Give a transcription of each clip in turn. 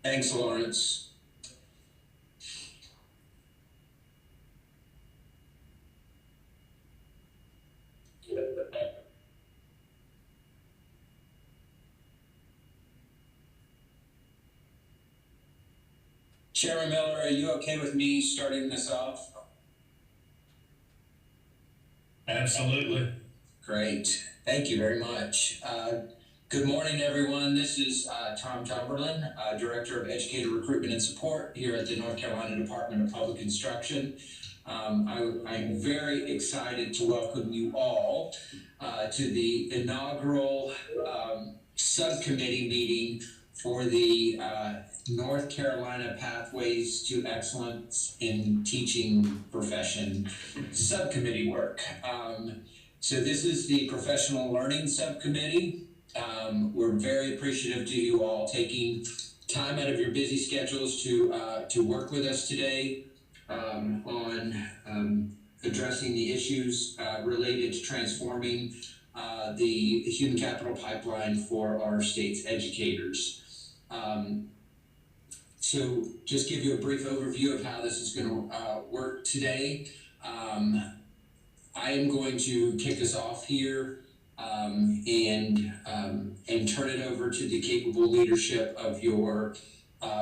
Thanks, Lawrence. Chairman Miller, are you okay with me starting this off? Absolutely. Great. Thank you very much. Good morning, everyone. This is Tom Tumberlin, Director of Educator Recruitment and Support here at the North Carolina Department of Public Instruction. I'm very excited to welcome you all to the inaugural subcommittee meeting for the North Carolina Pathways to Excellence in Teaching Profession subcommittee work. So this is the Professional Learning Subcommittee. We're very appreciative to you all taking time out of your busy schedules to work with us today on addressing the issues related to transforming the human capital pipeline for our state's educators. So just give you a brief overview of how this is going to work today. I am going to kick us off here and turn it over to the capable leadership of your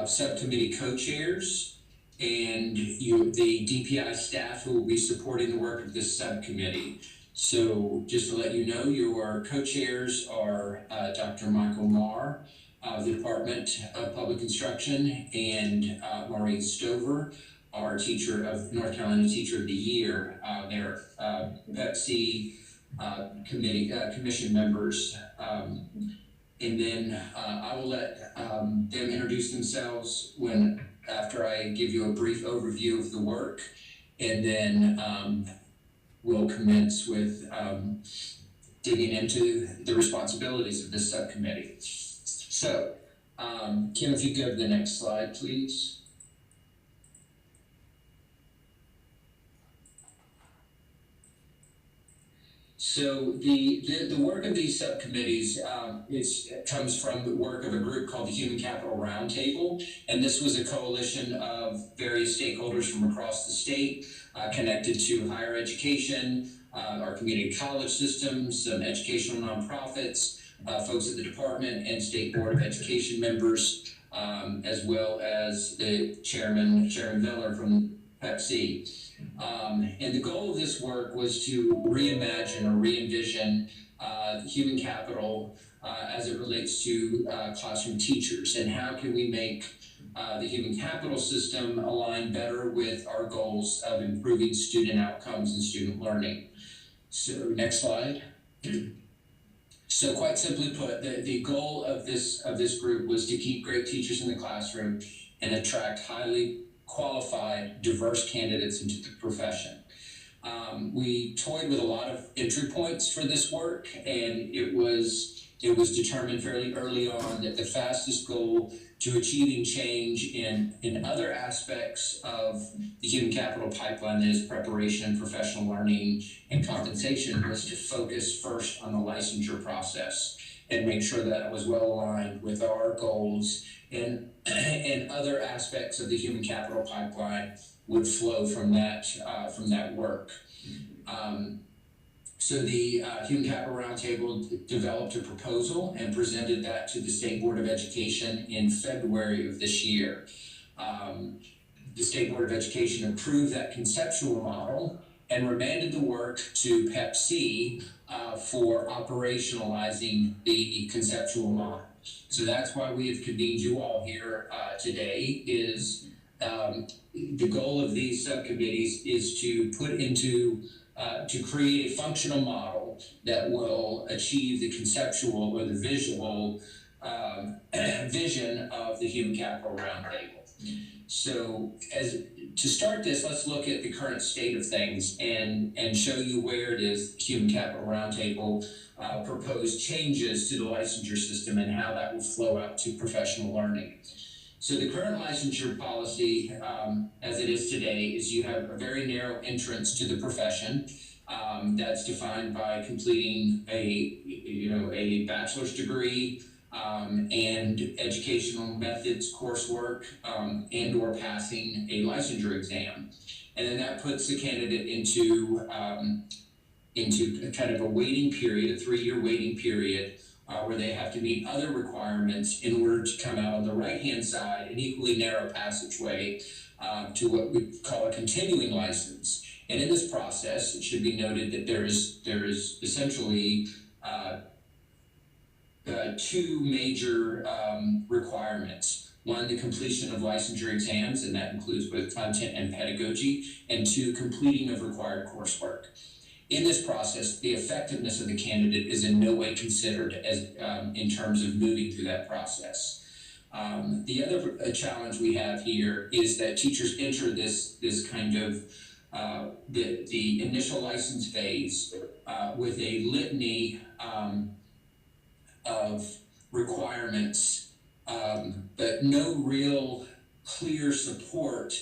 subcommittee co-chairs and the DPI staff who will be supporting the work of this subcommittee. So just to let you know, your co-chairs are Dr. Michael Marr of the Department of Public Instruction and Maureen Stover, our North Carolina Teacher of the Year. They're PEPSC commission members. And then I will let them introduce themselves after I give you a brief overview of the work, and then we'll commence with digging into the responsibilities of this subcommittee. So, Kim, if you go to the next slide, please. So the work of these subcommittees comes from the work of a group called the Human Capital Roundtable, and this was a coalition of various stakeholders from across the state connected to higher education, our community college systems, some educational nonprofits, folks at the department and State Board of Education members, as well as the Chairman Miller from PEPSC. And the goal of this work was to reimagine or re-envision human capital as it relates to classroom teachers, and how can we make the human capital system align better with our goals of improving student outcomes and student learning. So next slide. So quite simply put, the goal of this group was to keep great teachers in the classroom and attract highly qualified, diverse candidates into the profession. We toyed with a lot of entry points for this work, and it was determined fairly early on that the fastest goal to achieving change in other aspects of the human capital pipeline, that is preparation, professional learning, and compensation, was to focus first on the licensure process and make sure that it was well aligned with our goals, and other aspects of the human capital pipeline would flow from that work. So the Human Capital Roundtable developed a proposal and presented that to the State Board of Education in February of this year. The State Board of Education approved that conceptual model and remanded the work to PEPSC for operationalizing the conceptual model. So that's why we have convened you all here today. Is the goal of these subcommittees is to to create a functional model that will achieve the conceptual or the visual vision of the Human Capital Roundtable. So to start this, let's look at the current state of things and show you where it is Human Capital Roundtable proposed changes to the licensure system and how that will flow out to professional learning. So the current licensure policy, as it is today, is you have a very narrow entrance to the profession. That's defined by completing a bachelor's degree and educational methods coursework, and or passing a licensure exam. And then that puts the candidate into a kind of a waiting period, a 3-year waiting period, where they have to meet other requirements in order to come out on the right-hand side, an equally narrow passageway to what we call a continuing license. And in this process, it should be noted that there is essentially two major requirements. One, the completion of licensure exams, and that includes both content and pedagogy, and 2, completing of required coursework. In this process, the effectiveness of the candidate is in no way considered as in terms of moving through that process. The other challenge we have here is that teachers enter this kind of the initial license phase with a litany of requirements, but no real clear support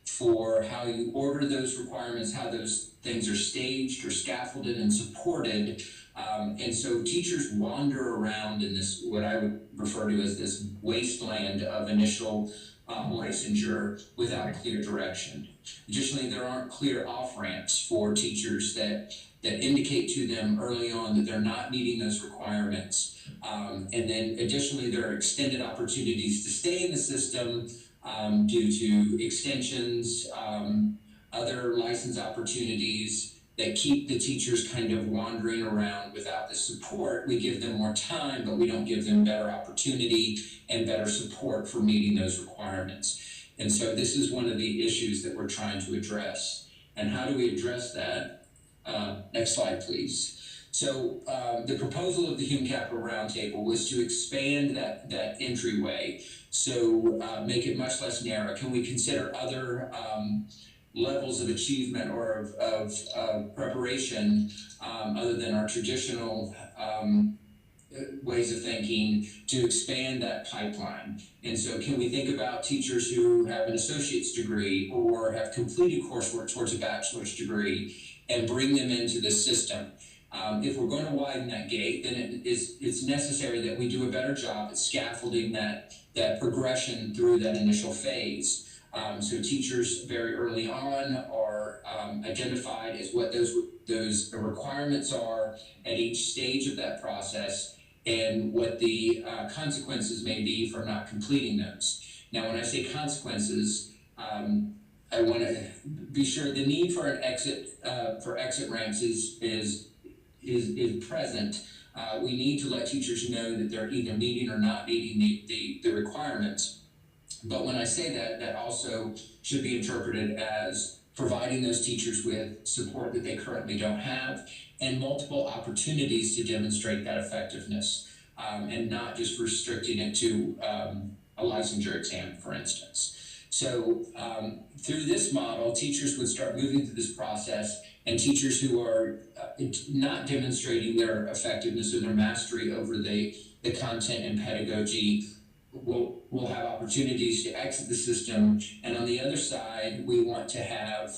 for how you order those requirements, how those things are staged or scaffolded and supported. And so teachers wander around in this, what I would refer to as this wasteland of initial licensure without clear direction. Additionally, there aren't clear off-ramps for teachers that indicate to them early on that they're not meeting those requirements. And then additionally, there are extended opportunities to stay in the system due to extensions, other license opportunities that keep the teachers kind of wandering around without the support. We give them more time, but we don't give them better opportunity and better support for meeting those requirements. And so this is one of the issues that we're trying to address. And how do we address that? Next slide, please. So the proposal of the Human Capital Roundtable was to expand that entryway, so make it much less narrow. Can we consider other levels of achievement or of preparation other than our traditional ways of thinking to expand that pipeline? And so can we think about teachers who have an associate's degree or have completed coursework towards a bachelor's degree and bring them into the system? If we're going to widen that gate, then it's necessary that we do a better job at scaffolding that progression through that initial phase. So teachers very early on are identified as what those requirements are at each stage of that process and what the consequences may be for not completing those. Now, when I say consequences, I want to be sure the need for an exit ramps is present. We need to let teachers know that they're either meeting or not meeting the requirements. But when I say that, that also should be interpreted as providing those teachers with support that they currently don't have and multiple opportunities to demonstrate that effectiveness, and not just restricting it to a licensure exam, for instance. So through this model, teachers would start moving through this process, and teachers who are not demonstrating their effectiveness or their mastery over the content and pedagogy will have opportunities to exit the system. And on the other side, we want to have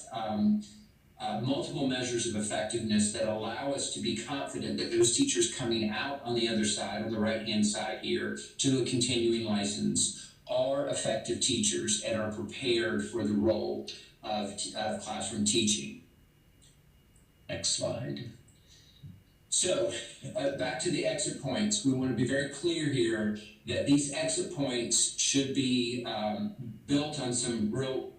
multiple measures of effectiveness that allow us to be confident that those teachers coming out on the other side, on the right-hand side here, to a continuing license are effective teachers and are prepared for the role of classroom teaching. Next slide. So back to the exit points. We want to be very clear here that these exit points should be built on some real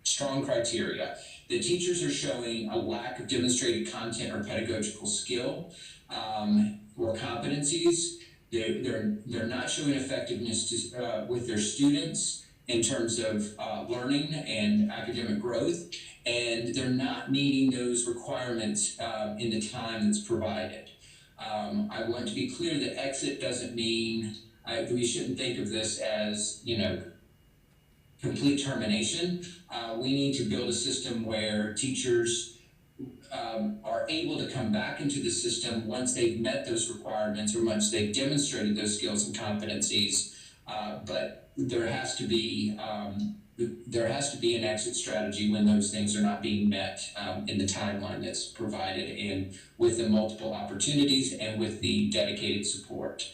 strong criteria. The teachers are showing a lack of demonstrated content or pedagogical skill or competencies. They're not showing effectiveness with their students in terms of learning and academic growth, and they're not meeting those requirements in the time that's provided. I want to be clear that exit doesn't mean, we shouldn't think of this as, complete termination. We need to build a system where teachers are able to come back into the system once they've met those requirements or once they've demonstrated those skills and competencies. But there has to be an exit strategy when those things are not being met in the timeline that's provided and with the multiple opportunities and with the dedicated support.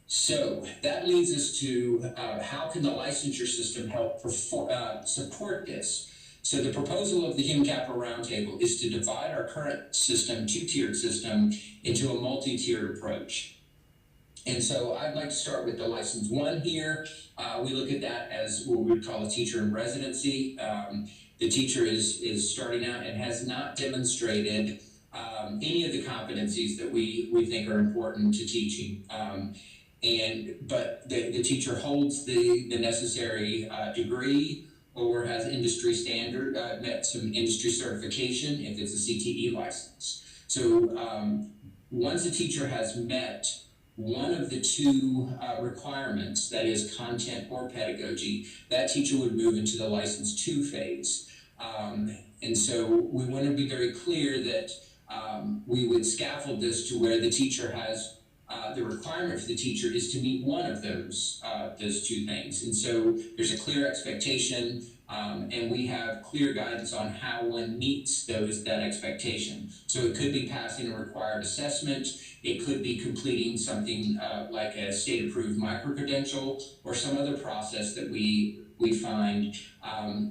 So that leads us to how can the licensure system help support this? So the proposal of the Human Capital Roundtable is to divide our current system, two-tiered system, into a multi-tiered approach. And so I'd like to start with the license one here. We look at that as what we would call a teacher in residency. The teacher is starting out and has not demonstrated any of the competencies that we think are important to teaching. But the teacher holds the necessary degree or has industry standard, met some industry certification if it's a CTE license. So once a teacher has met one of the two requirements, that is content or pedagogy, that teacher would move into the license 2 phase. And so we want to be very clear that we would scaffold this to where the teacher has the requirement for the teacher is to meet one of those two things. And so there's a clear expectation and we have clear guidance on how one meets that expectation. So it could be passing a required assessment. It could be completing something like a state-approved micro-credential or some other process that we find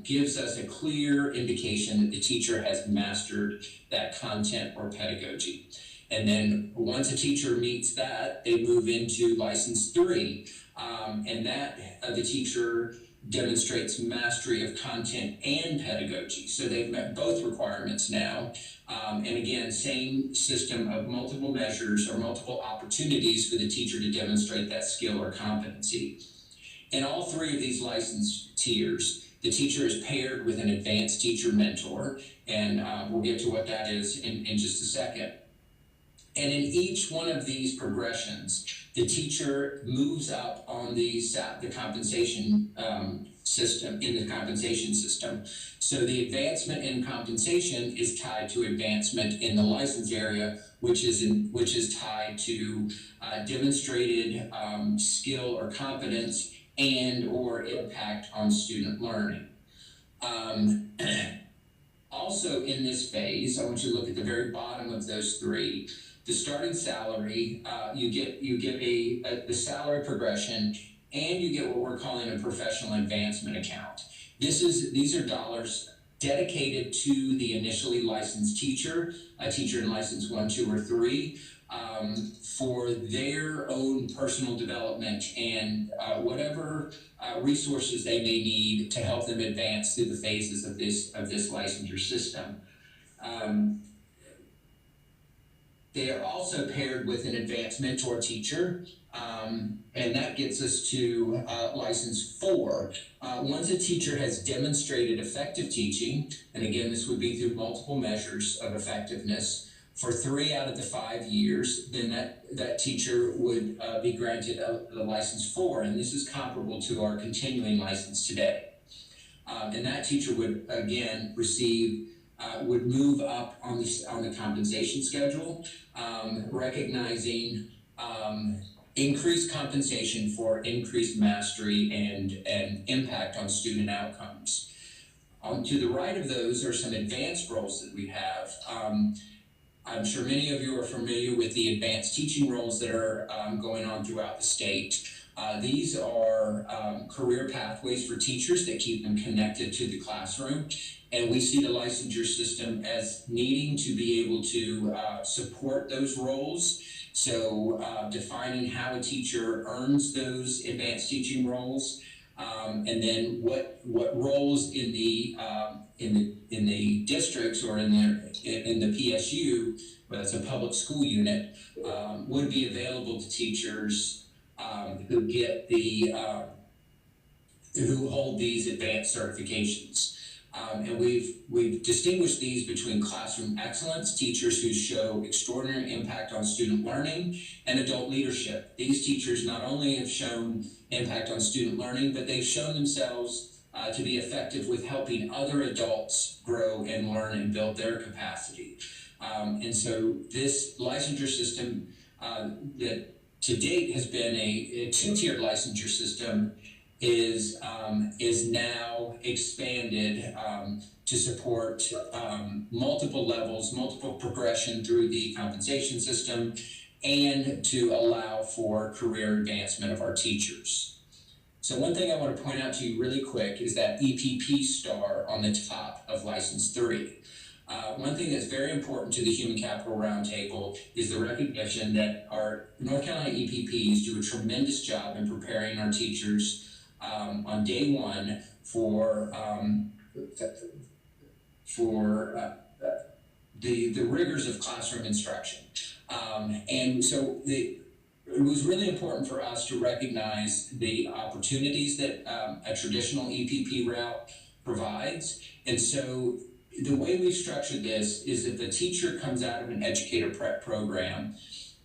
gives us a clear indication that the teacher has mastered that content or pedagogy. And then once a teacher meets that, they move into license 3, and that the teacher demonstrates mastery of content and pedagogy. So they've met both requirements now. And again, same system of multiple measures or multiple opportunities for the teacher to demonstrate that skill or competency. In all 3 of these license tiers, the teacher is paired with an advanced teacher mentor, and we'll get to what that is in just a second. And in each one of these progressions, the teacher moves up on the compensation system, in the compensation system. So the advancement in compensation is tied to advancement in the license area, which is tied to demonstrated skill or competence and or impact on student learning. Also in this phase, I want you to look at the very bottom of those 3. The starting salary, you get the salary progression, and you get what we're calling a professional advancement account. These are dollars dedicated to the initially licensed teacher, a teacher in license 1, 2, or 3, for their own personal development and whatever resources they may need to help them advance through the phases of this licensure system. They are also paired with an advanced mentor teacher, and that gets us to license 4. Once a teacher has demonstrated effective teaching, and again, this would be through multiple measures of effectiveness, for 3 out of the 5 years, then that teacher would be granted the license 4, and this is comparable to our continuing license today. And that teacher would again receive would move up on the compensation schedule, recognizing increased compensation for increased mastery and impact on student outcomes. To the right of those are some advanced roles that we have. I'm sure many of you are familiar with the advanced teaching roles that are going on throughout the state. These are career pathways for teachers that keep them connected to the classroom. And we see the licensure system as needing to be able to support those roles. So defining how a teacher earns those advanced teaching roles, and then what roles in the districts or in the PSU, whether it's a public school unit, would be available to teachers who get who hold these advanced certifications. And we've distinguished these between classroom excellence, teachers who show extraordinary impact on student learning, and adult leadership. These teachers not only have shown impact on student learning, but they've shown themselves to be effective with helping other adults grow and learn and build their capacity. And so this licensure system that to date has been a 2-tiered licensure system is now expanded to support multiple levels, multiple progression through the compensation system, and to allow for career advancement of our teachers. So one thing I want to point out to you really quick is that EPP star on the top of License 3. One thing that's very important to the Human Capital Roundtable is the recognition that our North Carolina EPPs do a tremendous job in preparing our teachers on day one for the rigors of classroom instruction. And so it was really important for us to recognize the opportunities that a traditional EPP route provides. And so the way we've structured this is if a teacher comes out of an educator prep program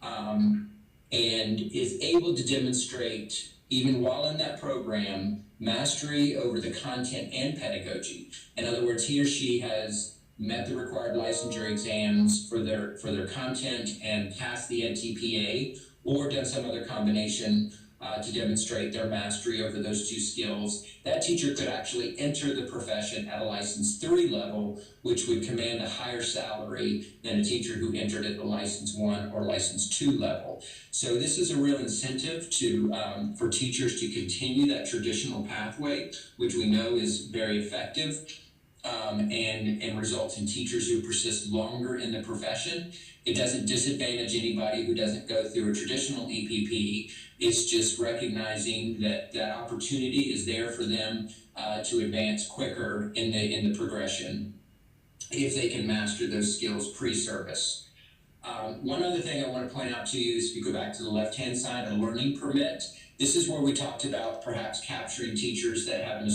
and is able to demonstrate, even while in that program, mastery over the content and pedagogy. In other words, he or she has met the required licensure exams for their content and passed the NTPA, or done some other combination to demonstrate their mastery over those two skills, that teacher could actually enter the profession at a License 3 level, which would command a higher salary than a teacher who entered at the License 1 or License 2 level. So this is a real incentive for teachers to continue that traditional pathway, which we know is very effective and results in teachers who persist longer in the profession. It doesn't disadvantage anybody who doesn't go through a traditional EPP. It's just recognizing that that opportunity is there for them to advance quicker in the progression if they can master those skills pre-service. One other thing I want to point out to you is if you go back to the left-hand side, a learning permit. This is where we talked about perhaps capturing teachers that have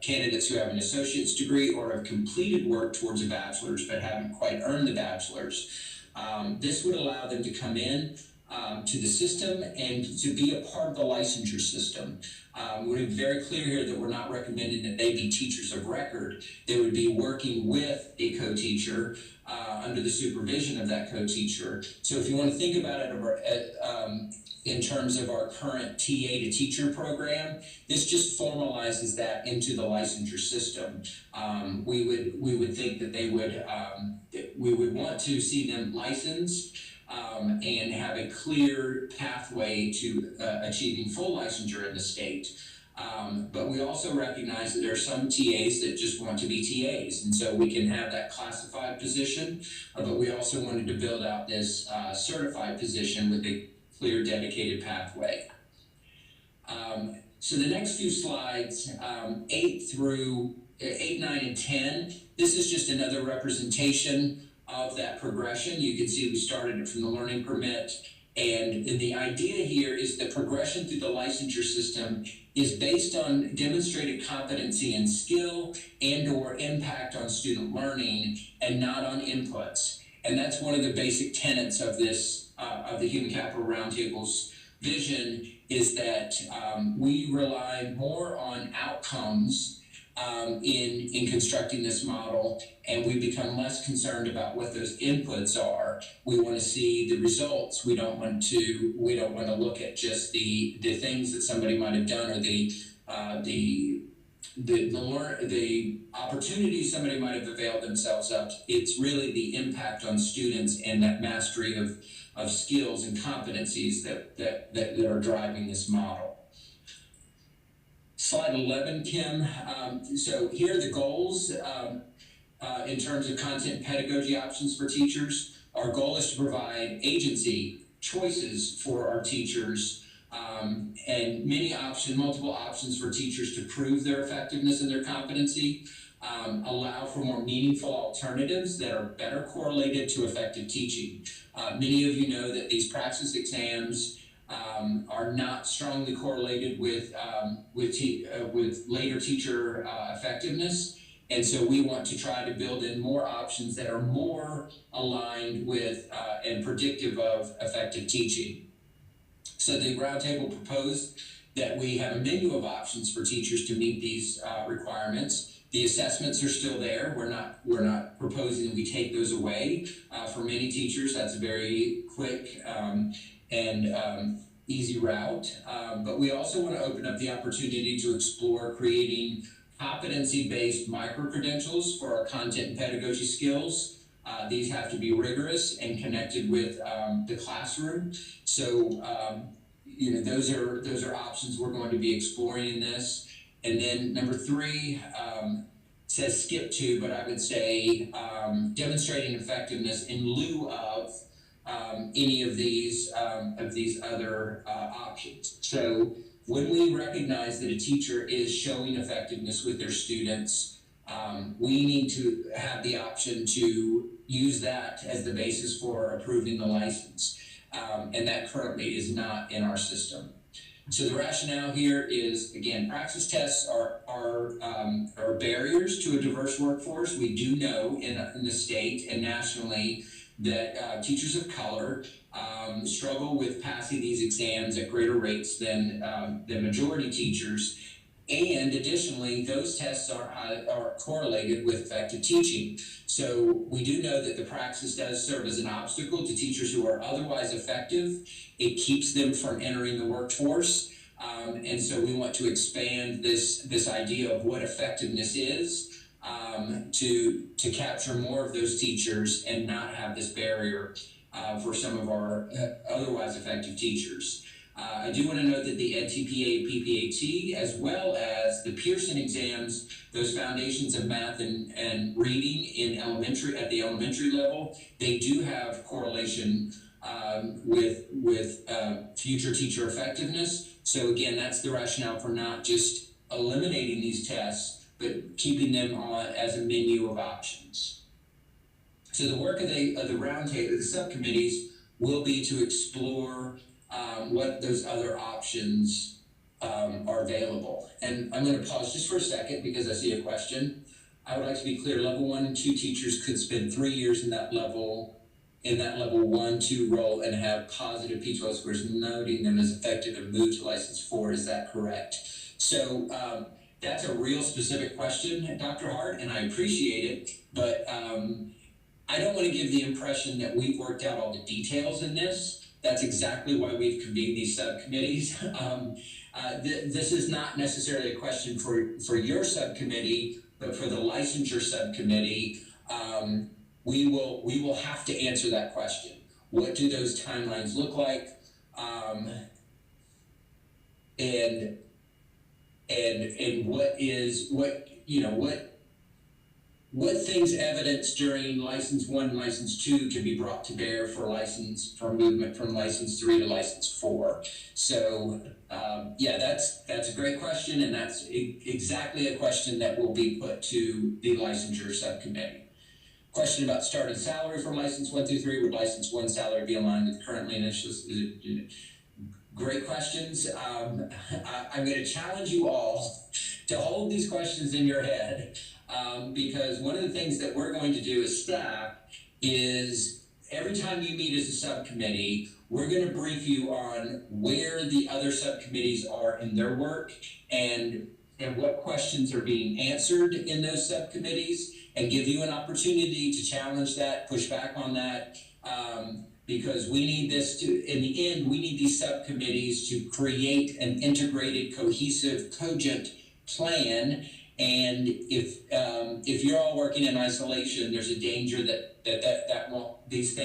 candidates who have an associate's degree or have completed work towards a bachelor's but haven't quite earned the bachelor's. This would allow them to come in to the system and to be a part of the licensure system. We're very clear here that we're not recommending that they be teachers of record. They would be working with a co-teacher under the supervision of that co-teacher. So if you want to think about it in terms of our current TA to teacher program, this just formalizes that into the licensure system. We would think that we would want to see them licensed and have a clear pathway to achieving full licensure in the state. But we also recognize that there are some TAs that just want to be TAs, and so we can have that classified position, but we also wanted to build out this certified position with a clear dedicated pathway. So the next few slides, 8, 9, and 10, this is just another representation of that progression. You can see we started it from the learning permit, and the idea here is the progression through the licensure system is based on demonstrated competency and skill and or impact on student learning and not on inputs. And that's one of the basic tenets of this, of the Human Capital Roundtable's vision, is that we rely more on outcomes in constructing this model, and we become less concerned about what those inputs are. We want to see the results. We don't want to look at just the things that somebody might have done, or the opportunities somebody might have availed themselves of. It's really the impact on students and that mastery of skills and competencies that are driving this model. Slide 11, Kim. So here are the goals in terms of content and pedagogy options for teachers. Our goal is to provide agency choices for our teachers and multiple options for teachers to prove their effectiveness and their competency, allow for more meaningful alternatives that are better correlated to effective teaching. Many of you know that these praxis exams are not strongly correlated with later teacher effectiveness. And so we want to try to build in more options that are more aligned with and predictive of effective teaching. So the roundtable proposed that we have a menu of options for teachers to meet these requirements. The assessments are still there. We're not proposing that we take those away. For many teachers, that's a very quick and easy route. But we also want to open up the opportunity to explore creating competency-based micro-credentials for our content and pedagogy skills. These have to be rigorous and connected with the classroom. So those are options we're going to be exploring in this. And then number 3 says skip 2, but I would say demonstrating effectiveness in lieu of any of these other options. So when we recognize that a teacher is showing effectiveness with their students, we need to have the option to use that as the basis for approving the license. And that currently is not in our system. So the rationale here is, again, praxis tests are barriers to a diverse workforce. We do know in the state and nationally that teachers of color struggle with passing these exams at greater rates than majority teachers. And additionally, those tests are correlated with effective teaching. So we do know that the praxis does serve as an obstacle to teachers who are otherwise effective. It keeps them from entering the workforce. And so we want to expand this idea of what effectiveness is to capture more of those teachers and not have this barrier for some of our otherwise effective teachers. I do want to note that the EdTPA, PPAT, as well as the Pearson exams, those foundations of math and reading at the elementary level, they do have correlation with future teacher effectiveness. So again, that's the rationale for not just eliminating these tests, but keeping them on as a menu of options. So the work of the roundtable, the subcommittees, will be to explore what those other options are available. And I'm going to pause just for a second because I see a question. I would like to be clear, level 1 and 2 teachers could spend 3 years in that level 1-2 role and have positive P12 scores, noting them as effective and move to license 4. Is that correct? So that's a real specific question, Dr. Hart, and I appreciate it, but I don't want to give the impression that we've worked out all the details in this. That's exactly why we've convened these subcommittees. This is not necessarily a question for your subcommittee, but for the licensure subcommittee, we will have to answer that question. What do those timelines look like? And what things evidence during license 1 and license 2 can be brought to bear for movement from license 3 to license 4. So that's a great question, and that's exactly a question that will be put to the licensure subcommittee. Question about starting salary for license 1 through 3. Would license 1 salary be aligned with currently initial? Great questions. I'm going to challenge you all to hold these questions in your head. Because one of the things that we're going to do as staff is every time you meet as a subcommittee, we're going to brief you on where the other subcommittees are in their work and what questions are being answered in those subcommittees, and give you an opportunity to challenge that, push back on that, because we need in the end, we need these subcommittees to create an integrated, cohesive, cogent plan. And if you're all working in isolation, there's a danger that won't, these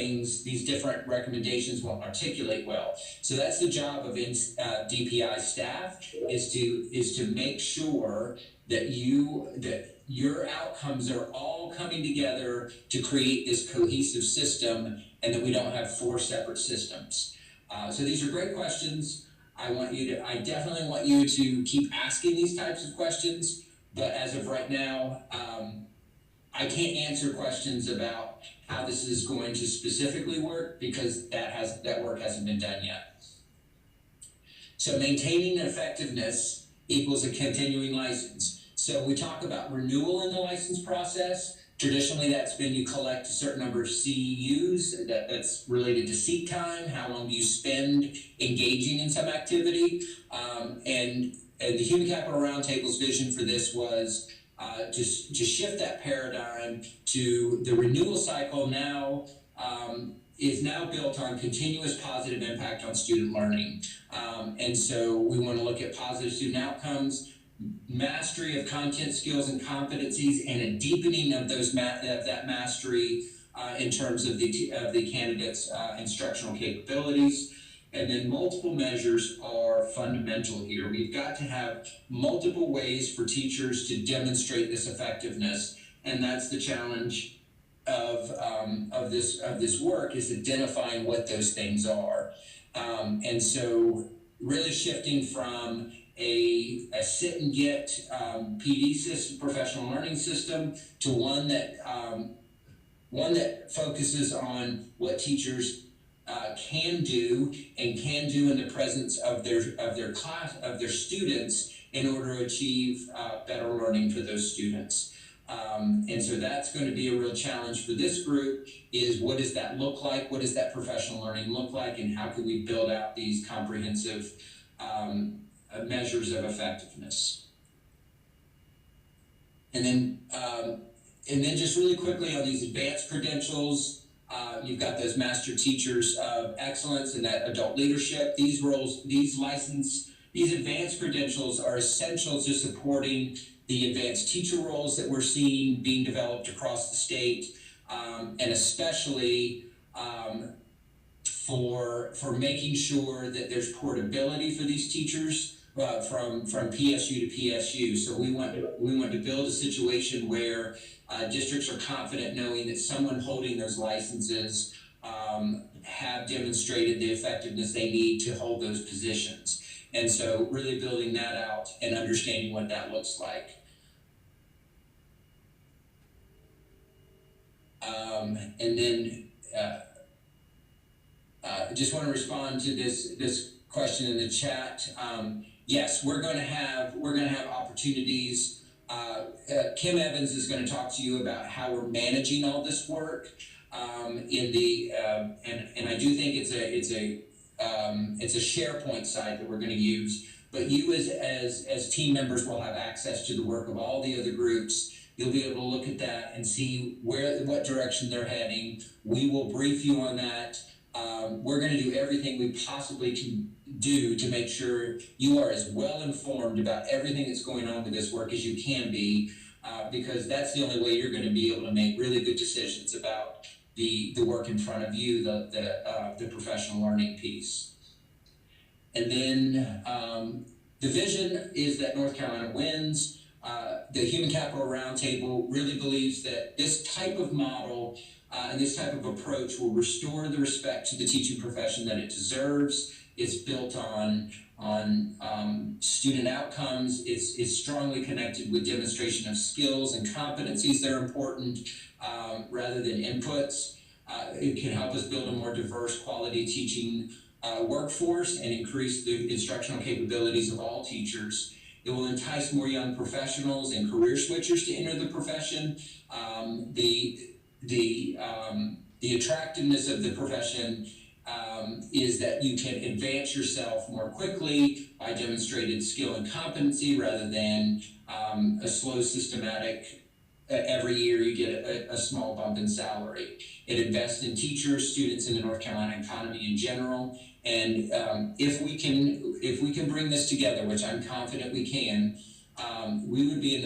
different recommendations won't articulate well. So that's the job of DPI staff, is to make sure that your outcomes are all coming together to create this cohesive system, and that we don't have 4 separate systems. So these are great questions. I definitely want you to keep asking these types of questions. But as of right now, I can't answer questions about how this is going to specifically work, because that work hasn't been done yet. So maintaining effectiveness equals a continuing license. So we talk about renewal in the license process. Traditionally, that's been you collect a certain number of CEUs that's related to seat time. How long do you spend engaging in some activity? And the Human Capital Roundtable's vision for this was to shift that paradigm to the renewal cycle now is now built on continuous positive impact on student learning. And so we want to look at positive student outcomes, mastery of content skills and competencies, and a deepening of that mastery in terms of the candidates' instructional capabilities. And then multiple measures are fundamental here. We've got to have multiple ways for teachers to demonstrate this effectiveness, and that's the challenge of this work, is identifying what those things are. And so really shifting from a sit and get PD system, professional learning system, to one that focuses on what teachers can do in the presence of their students in order to achieve better learning for those students. And so that's going to be a real challenge for this group, is what does that look like? What does that professional learning look like? And how can we build out these comprehensive measures of effectiveness? And then just really quickly on these advanced credentials, you've got those master teachers of excellence and that adult leadership. These roles, these advanced credentials are essential to supporting the advanced teacher roles that we're seeing being developed across the state, and especially for making sure that there's portability for these teachers from PSU to PSU. So we want to build a situation where districts are confident knowing that someone holding those licenses have demonstrated the effectiveness they need to hold those positions. And so really building that out and understanding what that looks like. And then just want to respond to this question in the chat. Yes, we're going to have opportunities. Kim Evans is going to talk to you about how we're managing all this work. And I do think it's a SharePoint site that we're going to use. But you as team members will have access to the work of all the other groups. You'll be able to look at that and see what direction they're heading. We will brief you on that. We're going to do everything we possibly can do to make sure you are as well informed about everything that's going on with this work as you can be, because that's the only way you're going to be able to make really good decisions about the work in front of you, the professional learning piece. And then the vision is that North Carolina wins. The Human Capital Roundtable really believes that this type of model and this type of approach will restore the respect to the teaching profession that it deserves. It's built on student outcomes. It's strongly connected with demonstration of skills and competencies that are important rather than inputs. It can help us build a more diverse quality teaching workforce and increase the instructional capabilities of all teachers. It will entice more young professionals and career switchers to enter the profession. The attractiveness of the profession is that you can advance yourself more quickly by demonstrated skill and competency rather than a slow systematic, every year you get a small bump in salary. It invests in teachers, students, in the North Carolina economy in general. And if we can bring this together, which I'm confident we can, we would be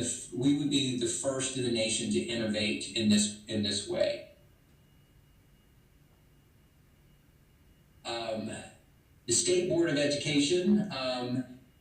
the first in the nation to innovate in this way. The State Board of Education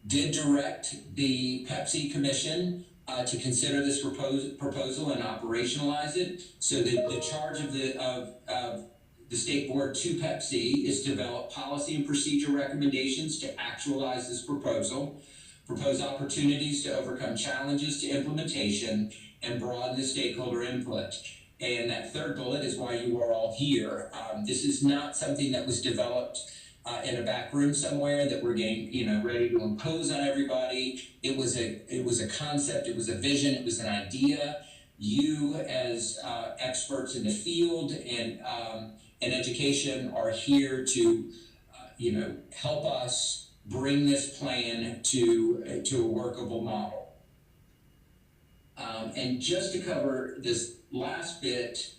did direct the PEPSC Commission to consider this proposal and operationalize it. So the charge of the State Board to PEPSC is to develop policy and procedure recommendations to actualize this proposal, propose opportunities to overcome challenges to implementation, and broaden the stakeholder input. And that third bullet is why you are all here. This is not something that was developed in a back room somewhere that we're getting, ready to impose on everybody. It was a concept, it was a vision, it was an idea. You as experts in the field and education are here to, help us bring this plan to a workable model. And just to cover this last bit,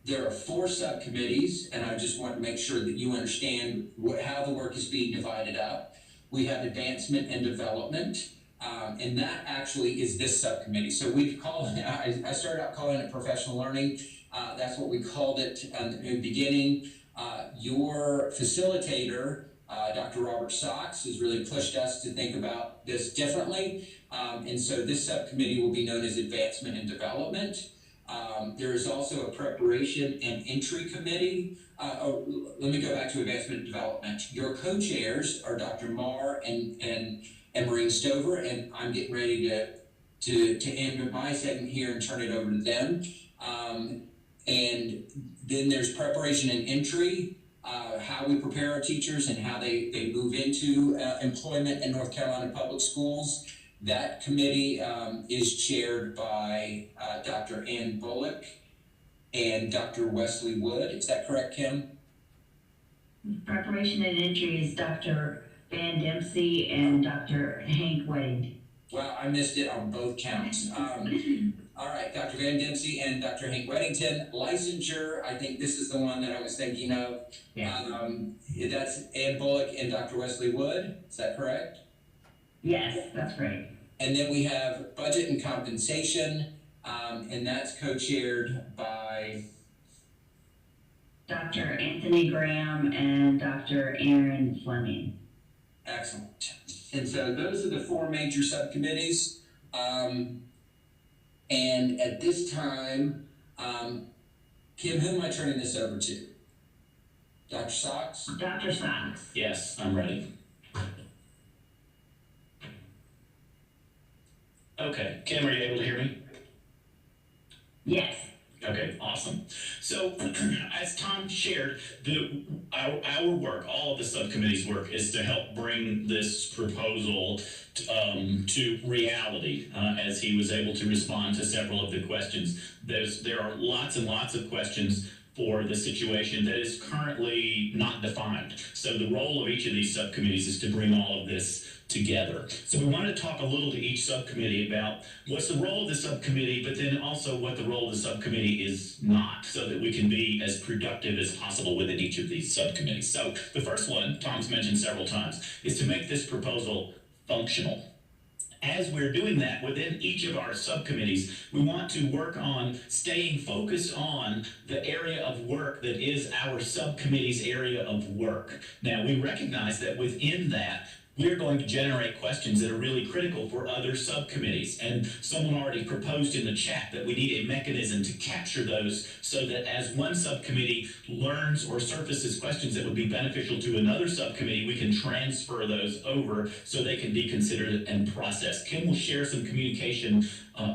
there are 4 subcommittees, and I just want to make sure that you understand how the work is being divided up. We have advancement and development, and that actually is this subcommittee. So we've called it, I started out calling it professional learning. That's what we called it in the beginning. Your facilitator, Dr. Robert Sachs, has really pushed us to think about this differently. And so this subcommittee will be known as Advancement and Development. There is also a Preparation and Entry Committee. Let me go back to Advancement and Development. Your co-chairs are Dr. Marr and Maureen Stover, and I'm getting ready to end my segment here and turn it over to them. And then there's Preparation and Entry, how we prepare our teachers and how they move into employment in North Carolina public schools. That committee is chaired by Dr. Ann Bullock and Dr. Wesley Wood. Is that correct, Kim? Preparation and Entry is Dr. Van Dempsey and Dr. Hank Wade. Well, I missed it on both counts. All right, Dr. Van Dempsey and Dr. Hank Weddington. Licensure, I think this is the one that I was thinking of. Yeah. That's Ann Bullock and Dr. Wesley Wood. Is that correct? Yes, that's right. And then we have Budget and Compensation, and that's co-chaired by Dr. Anthony Graham and Dr. Aaron Fleming. Excellent. And so those are the four major subcommittees. And at this time, Kim, who am I turning this over to? Dr. Sachs? Dr. Sachs. Yes, I'm ready. Okay, Kim, are you able to hear me? Yes. Okay, awesome. So, as Tom shared, our work, all of the subcommittee's work, is to help bring this proposal to reality, as he was able to respond to several of the questions. There are lots and lots of questions for the situation that is currently not defined. So the role of each of these subcommittees is to bring all of this together. So we want to talk a little to each subcommittee about what's the role of the subcommittee, but then also what the role of the subcommittee is not, so that we can be as productive as possible within each of these subcommittees. So the first one, Tom's mentioned several times, is to make this proposal functional. As we're doing that within each of our subcommittees, we want to work on staying focused on the area of work that is our subcommittee's area of work. Now, we recognize that within that, we're going to generate questions that are really critical for other subcommittees. And someone already proposed in the chat that we need a mechanism to capture those so that as one subcommittee learns or surfaces questions that would be beneficial to another subcommittee, we can transfer those over so they can be considered and processed. Kim will share some communication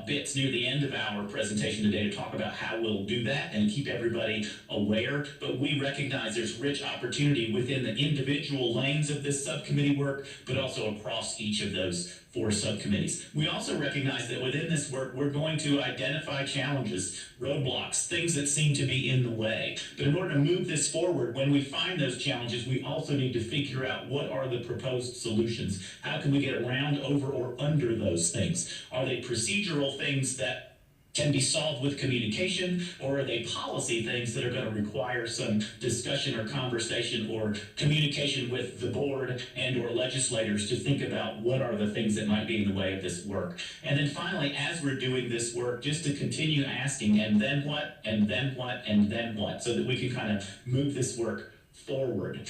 bits near the end of our presentation today to talk about how we'll do that and keep everybody aware. But we recognize there's rich opportunity within the individual lanes of this subcommittee work, but also across each of those four subcommittees. We also recognize that within this work, we're going to identify challenges, roadblocks, things that seem to be in the way. But in order to move this forward, when we find those challenges, we also need to figure out what are the proposed solutions. How can we get around, over, or under those things? Are they procedural things that can be solved with communication, or are they policy things that are going to require some discussion or conversation or communication with the board and or legislators to think about what are the things that might be in the way of this work? And then finally, as we're doing this work, just to continue asking, and then what, and then what, and then what, so that we can kind of move this work forward.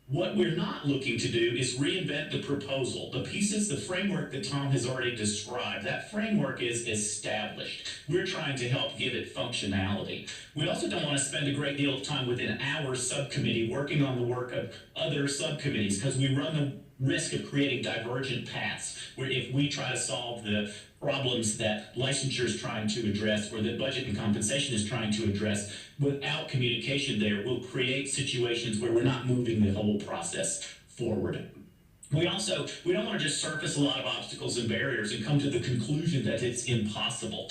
What we're not looking to do is reinvent the proposal. The pieces, the framework that Tom has already described, that framework is established. We're trying to help give it functionality. We also don't want to spend a great deal of time within our subcommittee working on the work of other subcommittees, because we run the risk of creating divergent paths, where if we try to solve the problems that licensure is trying to address or that budget and compensation is trying to address, without communication there, we'll create situations where we're not moving the whole process forward. We don't want to just surface a lot of obstacles and barriers and come to the conclusion that it's impossible.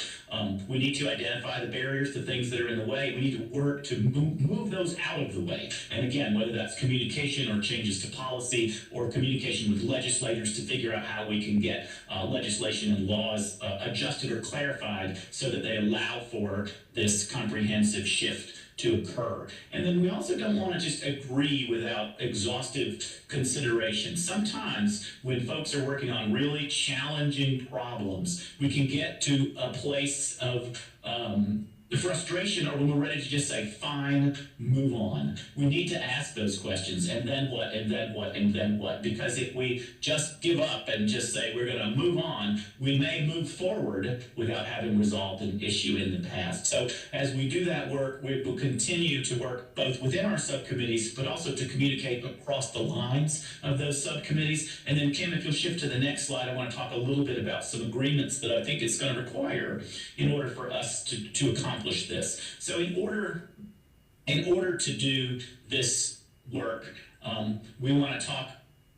We need to identify the barriers to things that are in the way. We need to work to move those out of the way. And again, whether that's communication or changes to policy or communication with legislators to figure out how we can get legislation and laws adjusted or clarified so that they allow for this comprehensive shift to occur. And then we also don't want to just agree without exhaustive consideration. Sometimes when folks are working on really challenging problems, we can get to a place of the frustration, or when we're ready to just say, fine, move on. We need to ask those questions, and then what, and then what, and then what? Because if we just give up and just say we're going to move on, we may move forward without having resolved an issue in the past. So as we do that work, we will continue to work both within our subcommittees, but also to communicate across the lines of those subcommittees. And then Kim, if you'll shift to the next slide, I want to talk a little bit about some agreements that I think it's going to require in order for us to accomplish this. So in order to do this work, we want to talk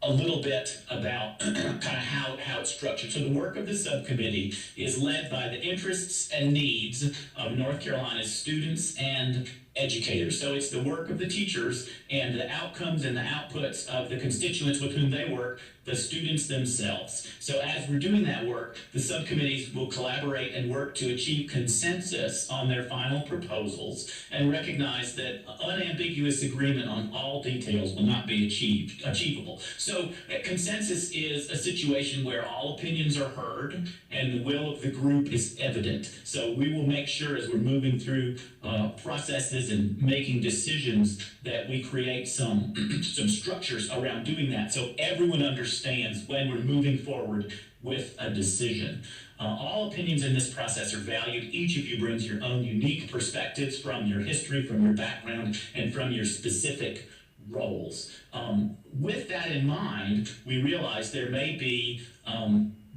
a little bit about kind of how it's structured. So the work of the subcommittee is led by the interests and needs of North Carolina's students and educators. So it's the work of the teachers and the outcomes and the outputs of the constituents with whom they work, the students themselves. So as we're doing that work, the subcommittees will collaborate and work to achieve consensus on their final proposals and recognize that unambiguous agreement on all details will not be achievable. So consensus is a situation where all opinions are heard and the will of the group is evident. So we will make sure as we're moving through processes and making decisions that we create some structures around doing that so everyone understands when we're moving forward with a decision. All opinions in this process are valued. Each of you brings your own unique perspectives from your history, from your background, and from your specific roles. With that in mind, we realize there may be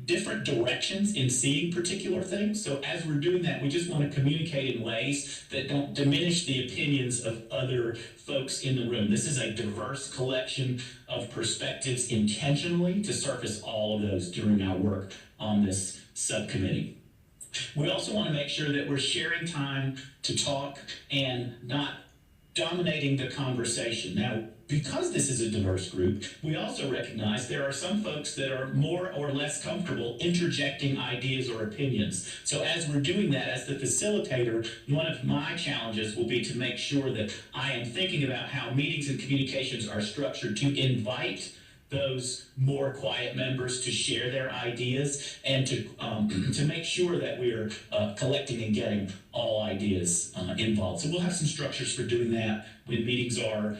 different directions in seeing particular things. So as we're doing that, we just want to communicate in ways that don't diminish the opinions of other folks in the room. This is a diverse collection of perspectives intentionally to surface all of those during our work on this subcommittee. We also want to make sure that we're sharing time to talk and not dominating the conversation. Now, because this is a diverse group, we also recognize there are some folks that are more or less comfortable interjecting ideas or opinions. So as we're doing that, as the facilitator, one of my challenges will be to make sure that I am thinking about how meetings and communications are structured to invite those more quiet members to share their ideas and to make sure that we're collecting and getting all ideas involved. So we'll have some structures for doing that when meetings are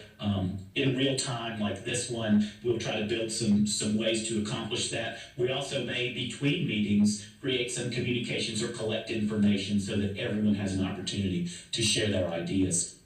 in real time like this one. We'll try to build some ways to accomplish that. We also may, between meetings, create some communications or collect information so that everyone has an opportunity to share their ideas.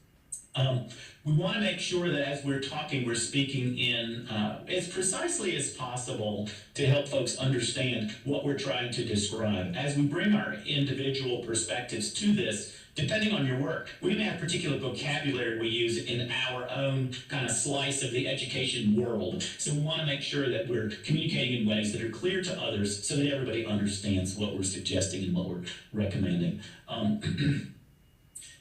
We want to make sure that as we're talking, we're speaking in as precisely as possible to help folks understand what we're trying to describe. As we bring our individual perspectives to this, depending on your work, we may have particular vocabulary we use in our own kind of slice of the education world. So we want to make sure that we're communicating in ways that are clear to others so that everybody understands what we're suggesting and what we're recommending.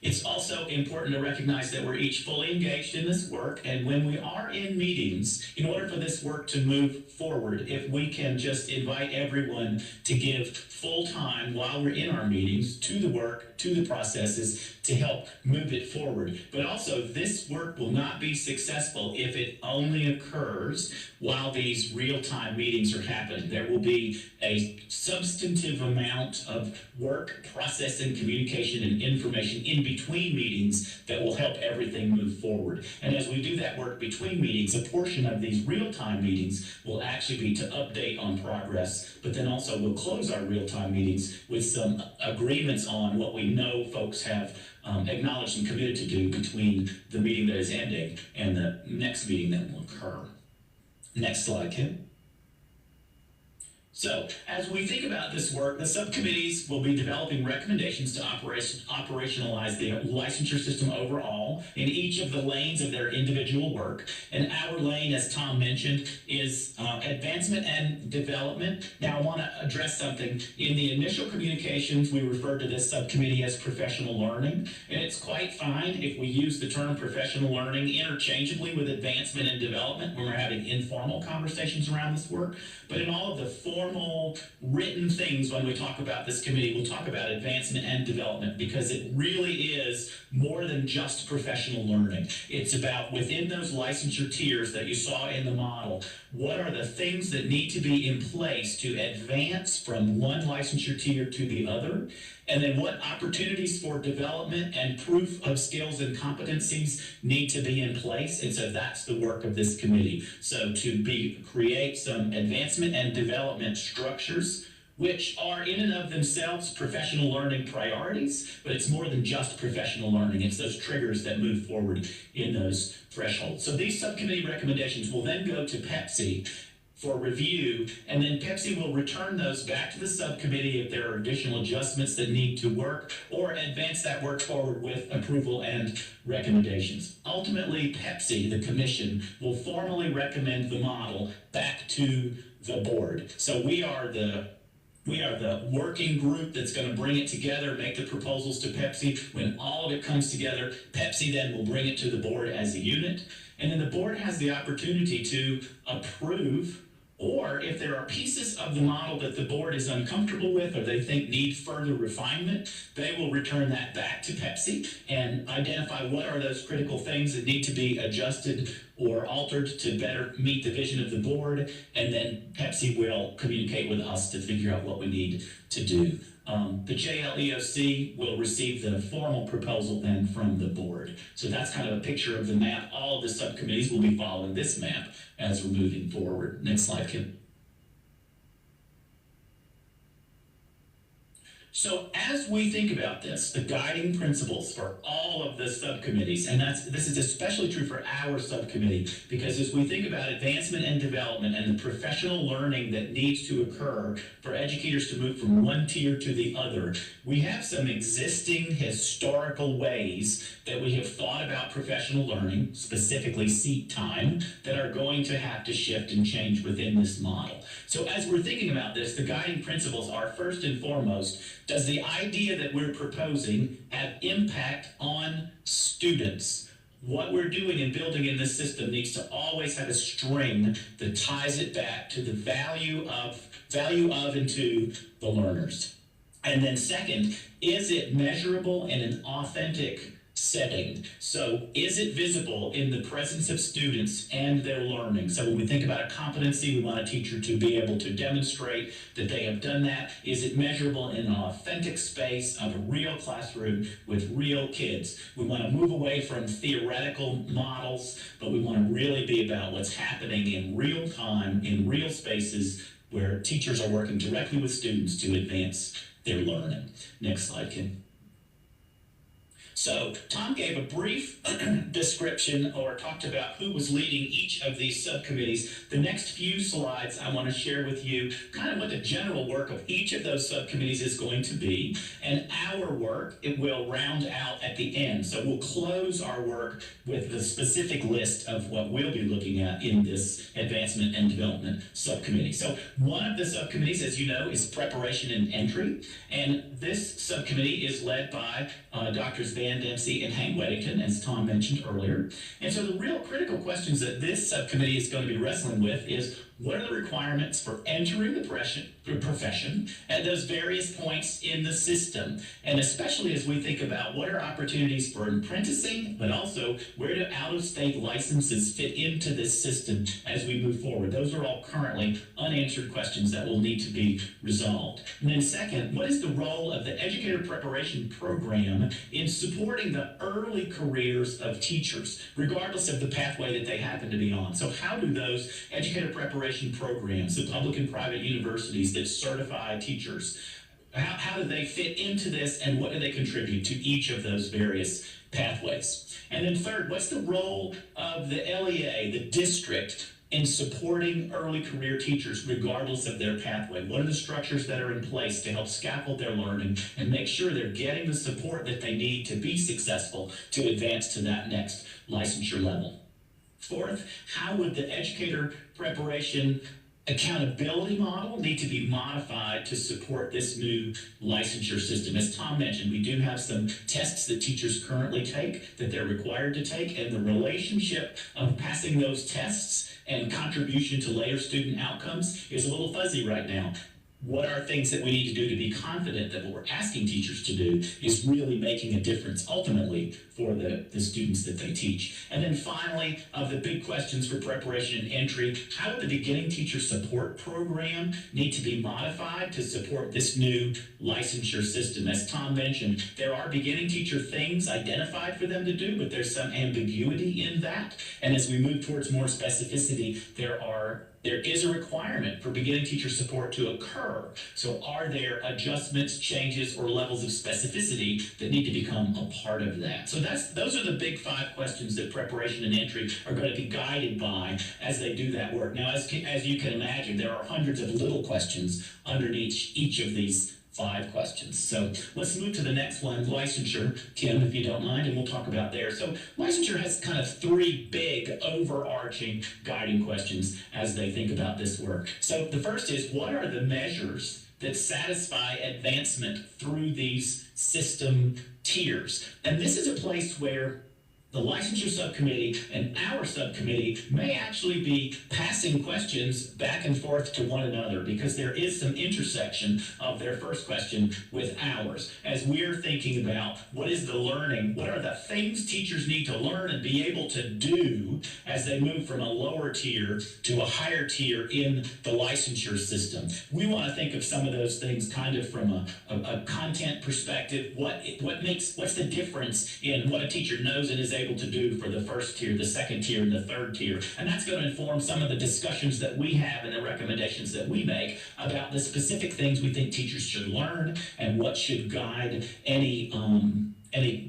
It's also important to recognize that we're each fully engaged in this work, and when we are in meetings, in order for this work to move forward, if we can just invite everyone to give full time while we're in our meetings to the work, to the processes, to help move it forward. But also, this work will not be successful if it only occurs while these real-time meetings are happening. There will be a substantive amount of work, process, and communication and information in between meetings that will help everything move forward. And as we do that work between meetings, a portion of these real-time meetings will actually be to update on progress, but then also we'll close our real-time meetings with some agreements on what we know folks have acknowledged and committed to do between the meeting that is ending and the next meeting that will occur. Next slide, Kim. So, as we think about this work, the subcommittees will be developing recommendations to operationalize the licensure system overall in each of the lanes of their individual work. And our lane, as Tom mentioned, is advancement and development. Now, I want to address something. In the initial communications, we referred to this subcommittee as professional learning, and it's quite fine if we use the term professional learning interchangeably with advancement and development when we're having informal conversations around this work. But in all of the formal formal written things when we talk about this committee. We'll talk about advancement and development because it really is more than just professional learning. It's about within those licensure tiers that you saw in the model, what are the things that need to be in place to advance from one licensure tier to the other? And then what opportunities for development and proof of skills and competencies need to be in place. And so that's the work of this committee. So to create some advancement and development structures, which are in and of themselves professional learning priorities, but it's more than just professional learning. It's those triggers that move forward in those thresholds. So these subcommittee recommendations will then go to PEPSC for review, and then PEPSC will return those back to the subcommittee if there are additional adjustments that need to work, or advance that work forward with approval and recommendations. Ultimately, PEPSC, the commission, will formally recommend the model back to the board. So we are the working group that's going to bring it together, make the proposals to PEPSC. When all of it comes together, PEPSC then will bring it to the board as a unit. And then the board has the opportunity to approve, or if there are pieces of the model that the board is uncomfortable with or they think need further refinement, they will return that back to PEPSC and identify what are those critical things that need to be adjusted or altered to better meet the vision of the board, and then PEPSC will communicate with us to figure out what we need to do. The JLEOC will receive the formal proposal then from the board. So that's kind of a picture of the map. All of the subcommittees will be following this map as we're moving forward. Next slide, Kim. So as we think about this, the guiding principles for all of the subcommittees, and this is especially true for our subcommittee, because as we think about advancement and development and the professional learning that needs to occur for educators to move from one tier to the other, we have some existing historical ways that we have thought about professional learning, specifically seat time, that are going to have to shift and change within this model. So as we're thinking about this, the guiding principles are first and foremost, does the idea that we're proposing have impact on students? What we're doing and building in this system needs to always have a string that ties it back to the value of and to the learners. And then second, is it measurable in an authentic setting? So is it visible in the presence of students and their learning? So when we think about a competency, we want a teacher to be able to demonstrate that they have done that. Is it measurable in an authentic space of a real classroom with real kids? We want to move away from theoretical models, but we want to really be about what's happening in real time, in real spaces where teachers are working directly with students to advance their learning. Next slide, Kim. So Tom gave a brief description or talked about who was leading each of these subcommittees. The next few slides I want to share with you kind of what the general work of each of those subcommittees is going to be, and our work, it will round out at the end. So we'll close our work with the specific list of what we'll be looking at in this advancement and development subcommittee. So one of the subcommittees, as you know, is preparation and entry, and this subcommittee is led by Drs. Van Dempsey and Hank Weddington, as Tom mentioned earlier. And so the real critical questions that this subcommittee is going to be wrestling with is, what are the requirements for entering the profession at those various points in the system? And especially as we think about what are opportunities for apprenticing, but also where do out-of-state licenses fit into this system as we move forward? Those are all currently unanswered questions that will need to be resolved. And then second, what is the role of the educator preparation program in supporting the early careers of teachers, regardless of the pathway that they happen to be on? So how do those educator preparation programs, the public and private universities that certify teachers, how do they fit into this, and what do they contribute to each of those various pathways? And then third, what's the role of the LEA, the district, in supporting early career teachers regardless of their pathway? What are the structures that are in place to help scaffold their learning and make sure they're getting the support that they need to be successful to advance to that next licensure level? Fourth, how would the educator preparation accountability model need to be modified to support this new licensure system. As Tom mentioned, we do have some tests that teachers currently take that they're required to take, and the relationship of passing those tests and contribution to later student outcomes is a little fuzzy right now. What are things that we need to do to be confident that what we're asking teachers to do is really making a difference ultimately for the students that they teach? And then finally, of the big questions for preparation and entry, how would the beginning teacher support program need to be modified to support this new licensure system? As Tom mentioned, there are beginning teacher things identified for them to do, but there's some ambiguity in that. And as we move towards more specificity, there is a requirement for beginning teacher support to occur. So are there adjustments, changes, or levels of specificity that need to become a part of that? So those are the big 5 questions that preparation and entry are going to be guided by as they do that work. Now, as you can imagine, there are hundreds of little questions underneath each of these 5 questions. So let's move to the next one, licensure, Kim, if you don't mind, and we'll talk about there. So licensure has kind of 3 big overarching guiding questions as they think about this work. So the first is, what are the measures that satisfy advancement through these system tiers? And this is a place where the licensure subcommittee and our subcommittee may actually be passing questions back and forth to one another, because there is some intersection of their first question with ours. As we're thinking about what is the learning, what are the things teachers need to learn and be able to do as they move from a lower tier to a higher tier in the licensure system. We want to think of some of those things kind of from a content perspective. What's the difference in what a teacher knows and is able to do for the first tier, the second tier, and the third tier? And that's going to inform some of the discussions that we have and the recommendations that we make about the specific things we think teachers should learn and what should guide any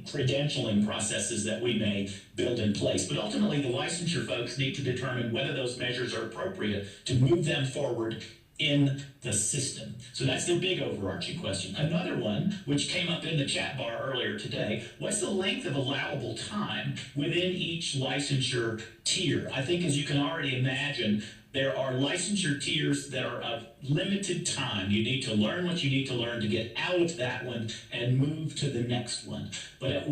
credentialing processes that we may build in place. But ultimately, the licensure folks need to determine whether those measures are appropriate to move them forward in the system. So that's the big overarching question. Another one, which came up in the chat bar earlier today, what's the length of allowable time within each licensure tier? I think, as you can already imagine, there are licensure tiers that are of limited time. You need to learn what you need to learn to get out of that one and move to the next one. But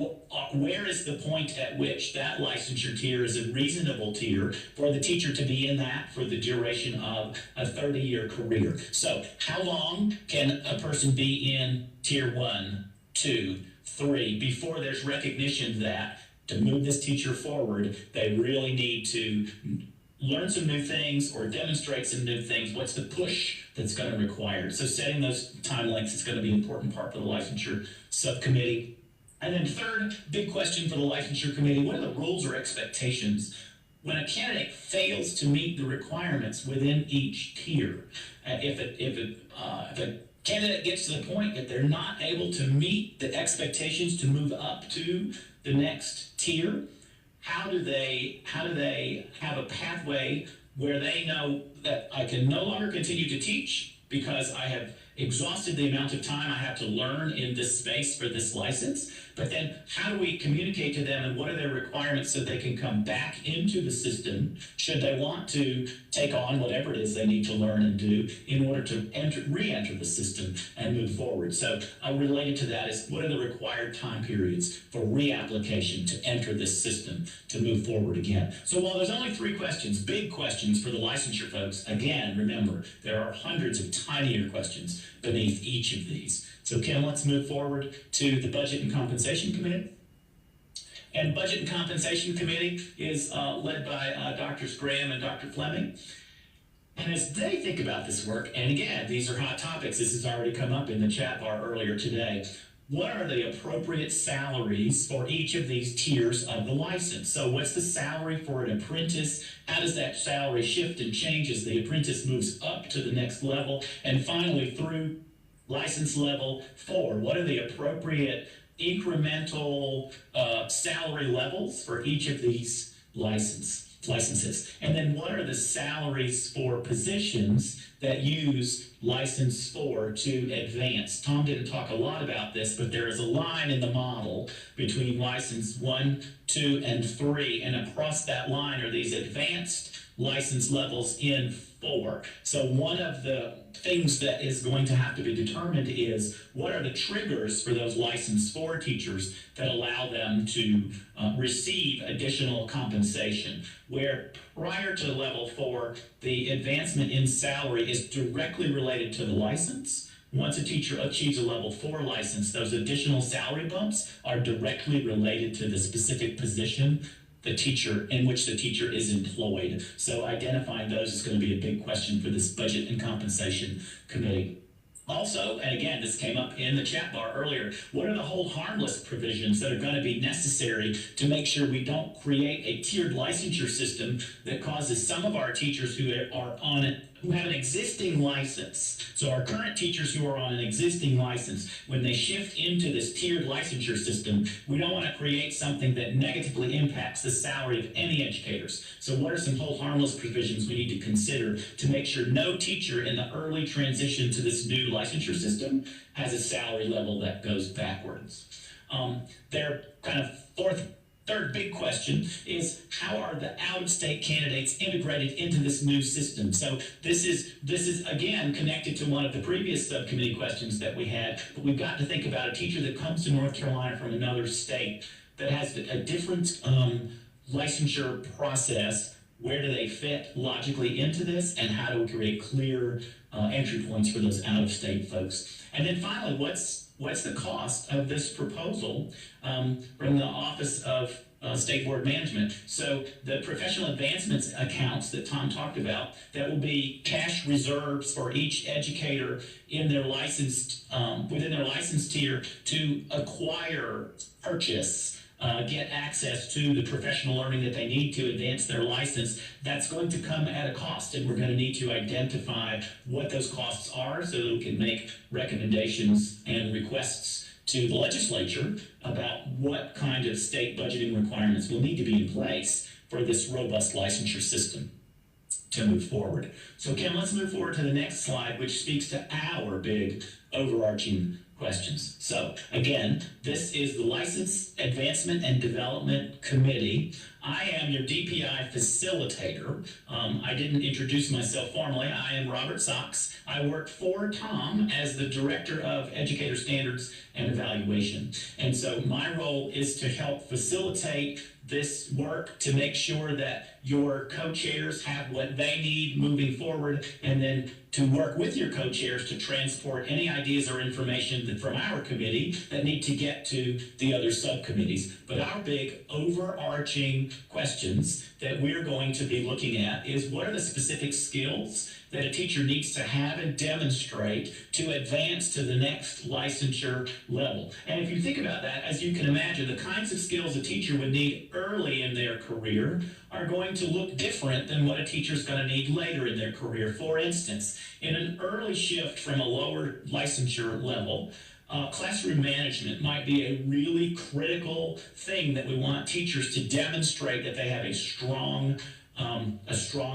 where is the point at which that licensure tier is a reasonable tier for the teacher to be in that for the duration of a 30-year career? So how long can a person be in tier 1, 2, 3 before there's recognition that to move this teacher forward, they really need to learn some new things or demonstrate some new things? What's the push that's going to be required? So setting those time lengths is going to be an important part for the licensure subcommittee. And then third big question for the licensure committee, what are the rules or expectations when a candidate fails to meet the requirements within each tier? If a candidate gets to the point that they're not able to meet the expectations to move up to the next tier, how do they have a pathway where they know that I can no longer continue to teach because I have exhausted the amount of time I have to learn in this space for this license? But then how do we communicate to them, and what are their requirements so they can come back into the system should they want to take on whatever it is they need to learn and do in order to re-enter the system and move forward? So related to that is, what are the required time periods for reapplication to enter this system to move forward again? So while there's only 3 questions, big questions for the licensure folks, again, remember, there are hundreds of tinier questions beneath each of these. So Kim, let's move forward to the Budget and Compensation Committee. And Budget and Compensation Committee is led by Drs. Graham and Dr. Fleming. And as they think about this work, and again, these are hot topics, this has already come up in the chat bar earlier today, what are the appropriate salaries for each of these tiers of the license? So what's the salary for an apprentice? How does that salary shift and change as the apprentice moves up to the next level? And finally, through license level 4, what are the appropriate incremental salary levels for each of these licenses? And then what are the salaries for positions that use license 4 to advance? Tom didn't talk a lot about this, but there is a line in the model between license 1, 2, and 3, and across that line are these advanced license levels in 4. So one of the things that is going to have to be determined is what are the triggers for those licensed 4 teachers that allow them to receive additional compensation, where prior to level 4, the advancement in salary is directly related to the license. Once a teacher achieves a level 4 license, those additional salary bumps are directly related to the specific position in which the teacher is employed. So identifying those is going to be a big question for this Budget and Compensation Committee. Also, and again, this came up in the chat bar earlier, what are the hold harmless provisions that are going to be necessary to make sure we don't create a tiered licensure system that causes some of our teachers who have an existing license. So our current teachers who are on an existing license, when they shift into this tiered licensure system, we don't want to create something that negatively impacts the salary of any educators. So what are some hold harmless provisions we need to consider to make sure no teacher in the early transition to this new licensure system has a salary level that goes backwards? Their kind of third big question is, how are the out-of-state candidates integrated into this new system? So this is again connected to one of the previous subcommittee questions that we had, but we've got to think about a teacher that comes to North Carolina from another state that has a different licensure process. Where do they fit logically into this, and how do we create clear entry points for those out-of-state folks? And then finally, what's the cost of this proposal from the Office of State Board Management? So the professional advancements accounts that Tom talked about, that will be cash reserves for each educator in their licensed within their license tier to acquire, purchase, get access to the professional learning that they need to advance their license. That's going to come at a cost, and we're going to need to identify what those costs are so that we can make recommendations and requests to the legislature about what kind of state budgeting requirements will need to be in place for this robust licensure system to move forward. So Kim, let's move forward to the next slide, which speaks to our big overarching questions. So again, this is the License Advancement and Development Committee. I am your DPI facilitator. I didn't introduce myself formally. I am Robert Sachs. I work for Tom as the Director of Educator Standards and Evaluation. And so my role is to help facilitate this work to make sure that your co-chairs have what they need moving forward, and then to work with your co-chairs to transport any ideas or information from our committee that need to get to the other subcommittees. But our big overarching questions that we're going to be looking at is, what are the specific skills that a teacher needs to have and demonstrate to advance to the next licensure level? And if you think about that, as you can imagine, the kinds of skills a teacher would need early in their career are going to look different than what a teacher's going to need later in their career. For instance, in an early shift from a lower licensure level, classroom management might be a really critical thing that we want teachers to demonstrate that they have a strong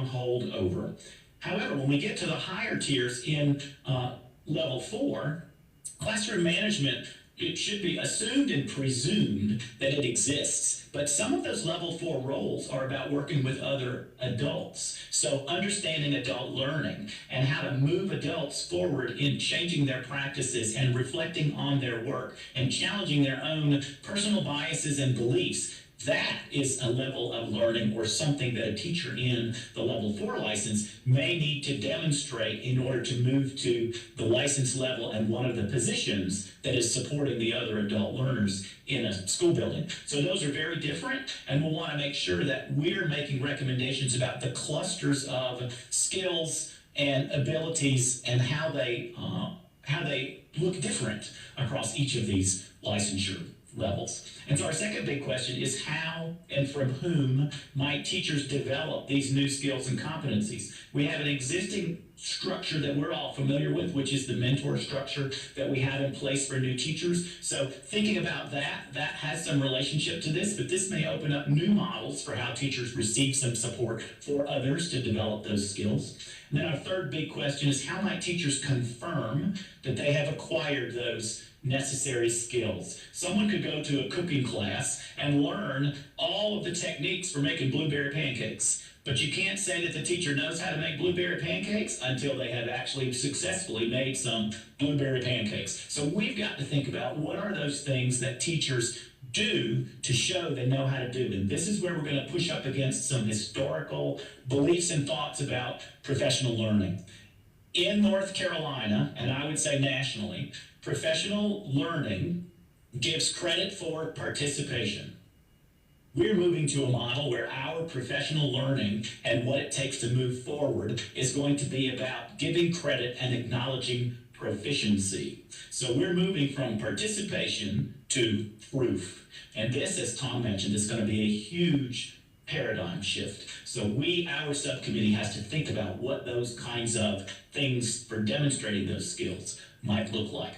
hold over. However, when we get to the higher tiers in level 4, classroom management, it should be assumed and presumed that it exists. But some of those level 4 roles are about working with other adults. So understanding adult learning and how to move adults forward in changing their practices and reflecting on their work and challenging their own personal biases and beliefs. That is a level of learning or something that a teacher in the level 4 license may need to demonstrate in order to move to the license level and one of the positions that is supporting the other adult learners in a school building. So those are very different, and we'll want to make sure that we're making recommendations about the clusters of skills and abilities and how they look different across each of these licensure levels. And so our second big question is, how and from whom might teachers develop these new skills and competencies? We have an existing structure that we're all familiar with, which is the mentor structure that we have in place for new teachers. So thinking about that has some relationship to this, but this may open up new models for how teachers receive some support for others to develop those skills. And then our third big question is, how might teachers confirm that they have acquired those necessary skills? Someone could go to a cooking class and learn all of the techniques for making blueberry pancakes, But you can't say that the teacher knows how to make blueberry pancakes until they have actually successfully made some blueberry pancakes. So we've got to think about what are those things that teachers do to show they know how to do. And this is where we're going to push up against some historical beliefs and thoughts about professional learning. In North Carolina, and I would say nationally, professional learning gives credit for participation. We're moving to a model where our professional learning and what it takes to move forward is going to be about giving credit and acknowledging proficiency. So we're moving from participation to proof. And this, as Tom mentioned, is going to be a huge paradigm shift. So our subcommittee has to think about what those kinds of things for demonstrating those skills might look like.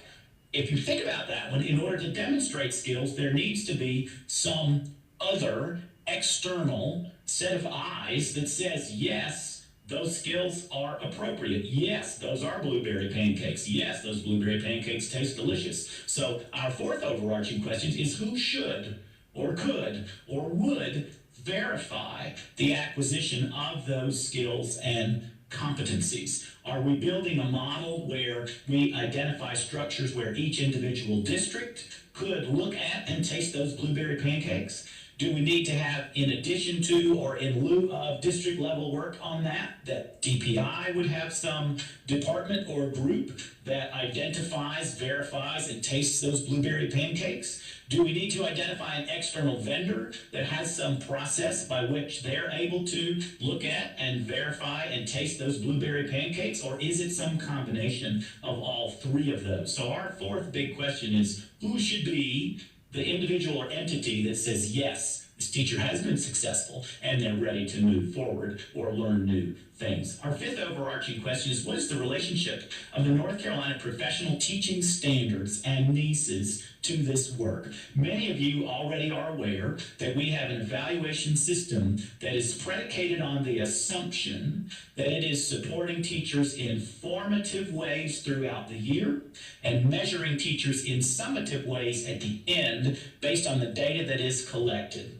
If you think about that one, in order to demonstrate skills, there needs to be some other external set of eyes that says, yes, those skills are appropriate. Yes, those are blueberry pancakes. Yes, those blueberry pancakes taste delicious. So our fourth overarching question is who should or could or would verify the acquisition of those skills and competencies? Are we building a model where we identify structures where each individual district could look at and taste those blueberry pancakes? Do we need to have, in addition to or in lieu of district level work on that DPI would have some department or group that identifies, verifies, and tastes those blueberry pancakes? Do we need to identify an external vendor that has some process by which they're able to look at and verify and taste those blueberry pancakes? Or is it some combination of all three of those? So our fourth big question is, who should be the individual or entity that says, yes, this teacher has been successful and they're ready to move forward or learn new things? Our fifth overarching question is, what is the relationship of the North Carolina Professional Teaching Standards and NESAs to this work? Many of you already are aware that we have an evaluation system that is predicated on the assumption that it is supporting teachers in formative ways throughout the year and measuring teachers in summative ways at the end based on the data that is collected.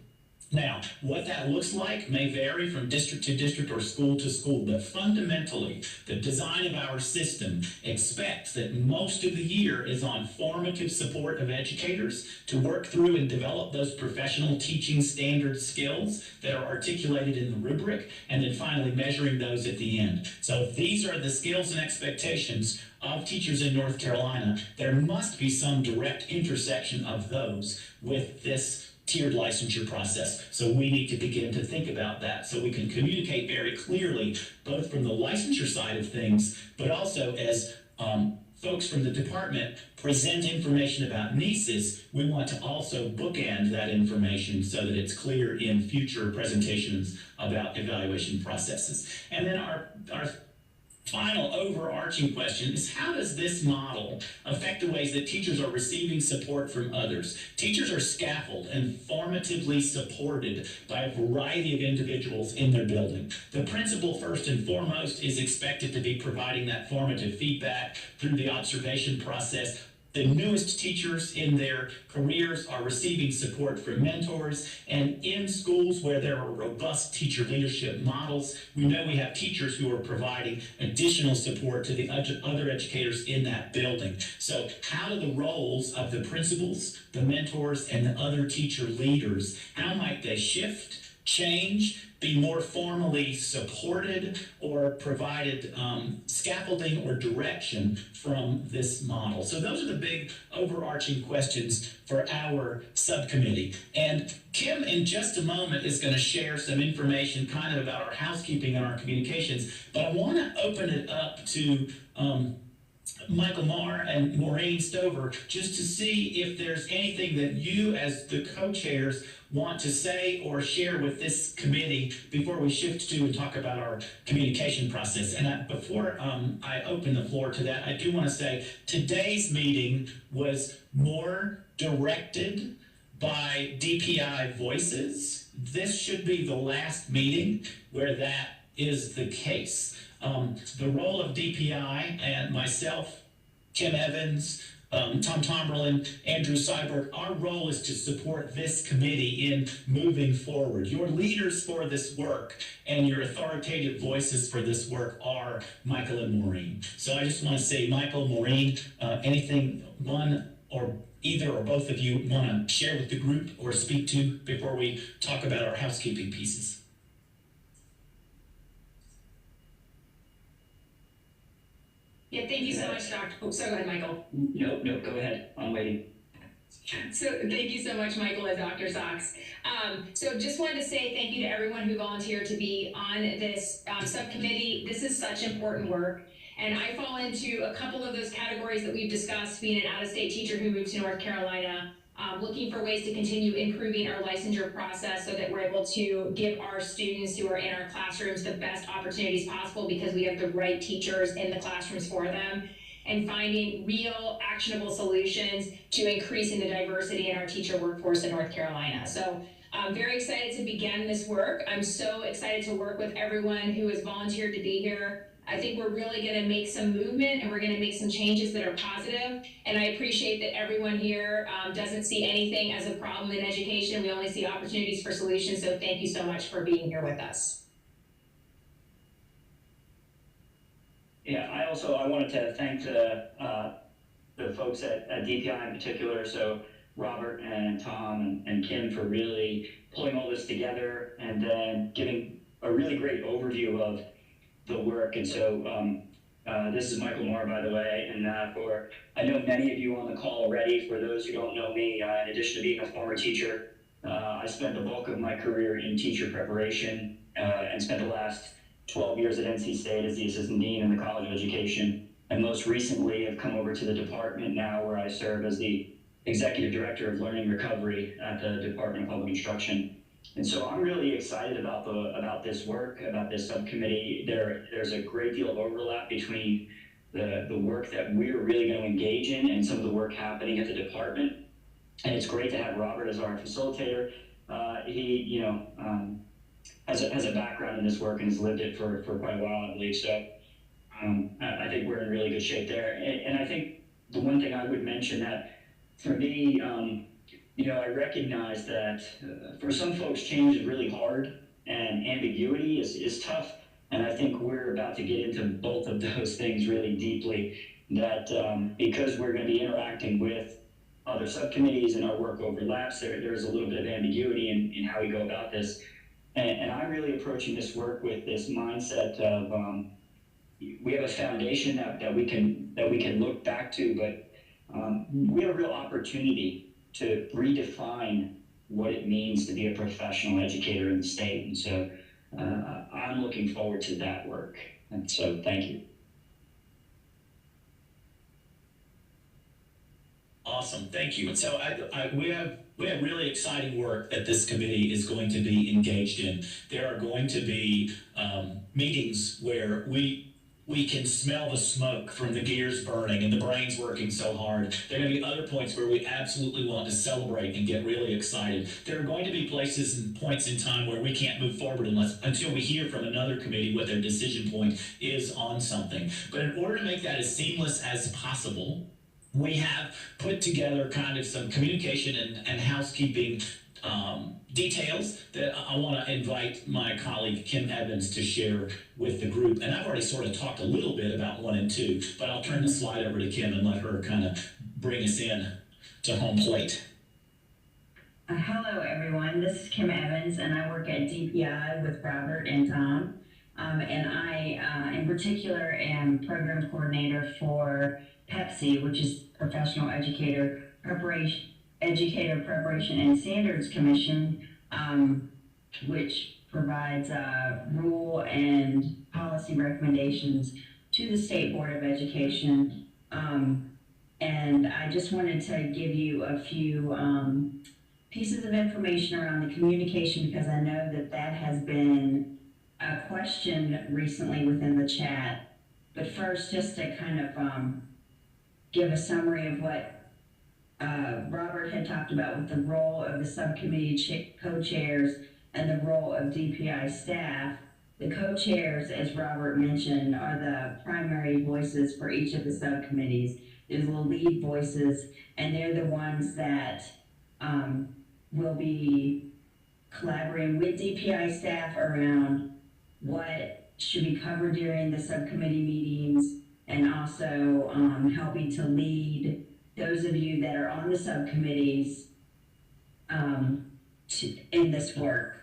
Now, what that looks like may vary from district to district or school to school, but fundamentally, the design of our system expects that most of the year is on formative support of educators to work through and develop those professional teaching standard skills that are articulated in the rubric, and then finally measuring those at the end. So if these are the skills and expectations of teachers in North Carolina, there must be some direct intersection of those with this tiered licensure process. So we need to begin to think about that so we can communicate very clearly, both from the licensure side of things, but also as folks from the department present information about NESAs, we want to also bookend that information so that it's clear in future presentations about evaluation processes. And then our final overarching question is, how does this model affect the ways that teachers are receiving support from others? Teachers are scaffolded and formatively supported by a variety of individuals in their building. The principal, first and foremost, is expected to be providing that formative feedback through the observation process. The newest teachers in their careers are receiving support from mentors, and in schools where there are robust teacher leadership models, we know we have teachers who are providing additional support to the other educators in that building. So how do the roles of the principals, the mentors, and the other teacher leaders, how might they shift, change, be more formally supported, or provided scaffolding or direction from this model? So those are the big overarching questions for our subcommittee. And Kim, in just a moment, is going to share some information kind of about our housekeeping and our communications, but I want to open it up to Michael Marr and Maureen Stover, just to see if there's anything that you as the co-chairs want to say or share with this committee before we shift to and talk about our communication process. And before I open the floor to that, I do want to say today's meeting was more directed by DPI voices. This should be the last meeting where that is the case. The role of DPI and myself, Kim Evans, Tom Tomberlin, Andrew Seiberg, our role is to support this committee in moving forward. Your leaders for this work and your authoritative voices for this work are Michael and Maureen. So I just want to say, Michael, Maureen, anything one or either or both of you want to share with the group or speak to before we talk about our housekeeping pieces? Yeah, thank you so much, Dr. Oh, sorry, go ahead, Michael. No, go ahead. I'm waiting. So thank you so much, Michael and Dr. Sachs. So just wanted to say thank you to everyone who volunteered to be on this subcommittee. This is such important work. And I fall into a couple of those categories that we've discussed, being an out-of-state teacher who moved to North Carolina, looking for ways to continue improving our licensure process so that we're able to give our students who are in our classrooms the best opportunities possible because we have the right teachers in the classrooms for them, and finding real actionable solutions to increasing the diversity in our teacher workforce in North Carolina. So I'm very excited to begin this work. I'm so excited to work with everyone who has volunteered to be here. I think we're really going to make some movement and we're going to make some changes that are positive. And I appreciate that everyone here doesn't see anything as a problem in education. We only see opportunities for solutions. So thank you so much for being here with us. Yeah, I wanted to thank the folks at DPI in particular, so Robert and Tom and Kim for really pulling all this together and then giving a really great overview of the work. And so this is Michael Moore, by the way, and I know many of you on the call already. For those who don't know me, in addition to being a former teacher, I spent the bulk of my career in teacher preparation and spent the last 12 years at NC State as the assistant dean in the College of Education, and most recently I've come over to the department now where I serve as the executive director of learning recovery at the Department of Public Instruction. And so I'm really excited about this work, about this subcommittee. There's a great deal of overlap between the work that we're really going to engage in and some of the work happening at the department. And it's great to have Robert as our facilitator. He has a background in this work and has lived it for quite a while, I believe. So I think we're in really good shape there. And I think the one thing I would mention that for me, I recognize that for some folks change is really hard and ambiguity is tough. And I think we're about to get into both of those things really deeply, that because we're going to be interacting with other subcommittees and our work overlaps, there's a little bit of ambiguity in how we go about this. And I'm really approaching this work with this mindset of we have a foundation that we can look back to, but we have a real opportunity to redefine what it means to be a professional educator in the state. And so I'm looking forward to that work. And so thank you. Awesome, thank you. And so we have really exciting work that this committee is going to be engaged in. There are going to be meetings where we can smell the smoke from the gears burning and the brains working so hard. There are going to be other points where we absolutely want to celebrate and get really excited. There are going to be places and points in time where we can't move forward until we hear from another committee what their decision point is on something. But in order to make that as seamless as possible, we have put together kind of some communication and housekeeping details that I want to invite my colleague Kim Evans to share with the group. And I've already sort of talked a little bit about 1 and 2, but I'll turn the slide over to Kim and let her kind of bring us in to home plate. Hello, everyone. This is Kim Evans, and I work at DPI with Robert and Tom. And I, in particular, am program coordinator for PEPSC, which is Professional Educator Preparation and Standards Commission, which provides rule and policy recommendations to the State Board of Education. And I just wanted to give you a few pieces of information around the communication, because I know that has been a question recently within the chat. But first, just to kind of give a summary of what Robert had talked about with the role of the subcommittee co-chairs and the role of DPI staff. The co-chairs, as Robert mentioned, are the primary voices for each of the subcommittees. is the lead voices, and they're the ones that will be collaborating with DPI staff around what should be covered during the subcommittee meetings, and also helping to lead those of you that are on the subcommittees in this work.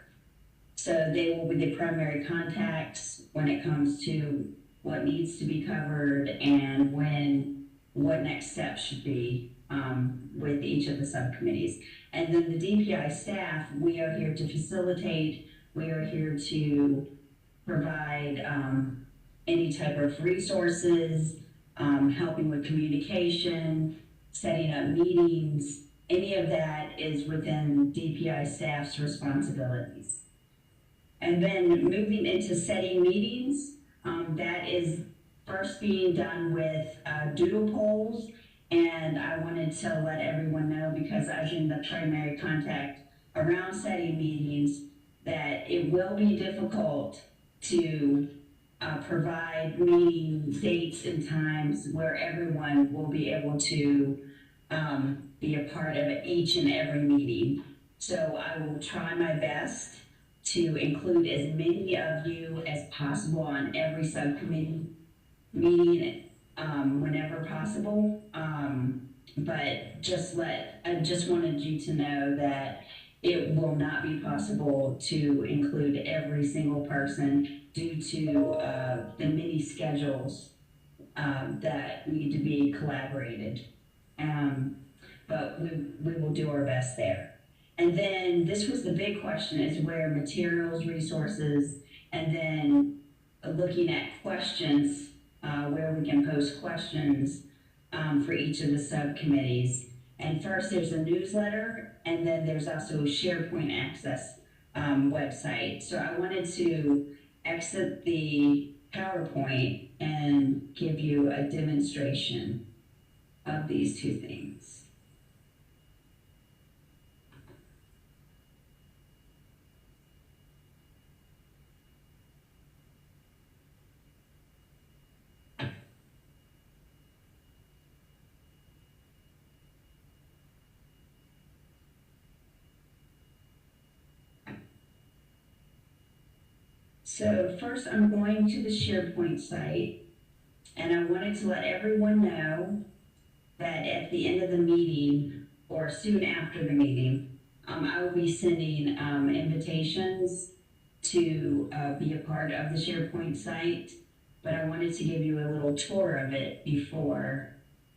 So they will be the primary contacts when it comes to what needs to be covered and what next steps should be with each of the subcommittees. And then the DPI staff, we are here to facilitate, we are here to provide any type of resources, helping with communication, setting up meetings. Any of that is within DPI staff's responsibilities. And then moving into setting meetings, that is first being done with doodle polls. And I wanted to let everyone know, because I've been the primary contact around setting meetings, that it will be difficult to provide meeting dates and times where everyone will be able to be a part of each and every meeting. So I will try my best to include as many of you as possible on every subcommittee meeting whenever possible. But I just wanted you to know that it will not be possible to include every single person due to the many schedules that need to be collaborated. But we will do our best there. And then this was the big question, is where materials, resources, and then looking at questions, where we can post questions for each of the subcommittees. And first there's a newsletter, and then there's also a SharePoint access website. So I wanted to exit the PowerPoint and give you a demonstration of these two things. So first I'm going to the SharePoint site, and I wanted to let everyone know that at the end of the meeting, or soon after the meeting, I will be sending invitations to be a part of the SharePoint site, but I wanted to give you a little tour of it before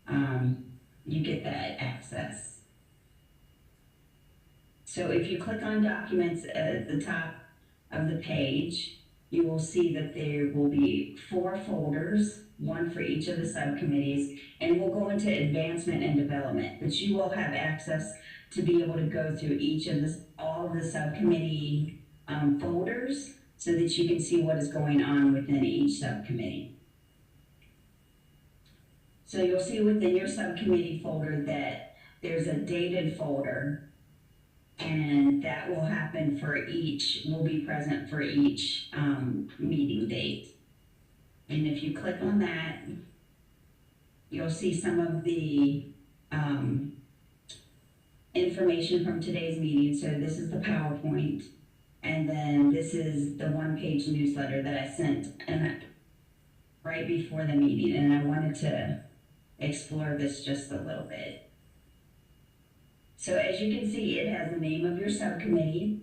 you get that access. So if you click on Documents at the top of the page, you will see that there will be 4 folders, one for each of the subcommittees, and we'll go into advancement and development, but you will have access to be able to go through all of the subcommittee folders so that you can see what is going on within each subcommittee. So you'll see within your subcommittee folder that there's a dated folder, and that will be present for each meeting date. And if you click on that, you'll see some of the information from today's meeting. So this is the PowerPoint, and then this is the one-page newsletter that I sent right before the meeting, and I wanted to explore this just a little bit. So as you can see, it has the name of your subcommittee,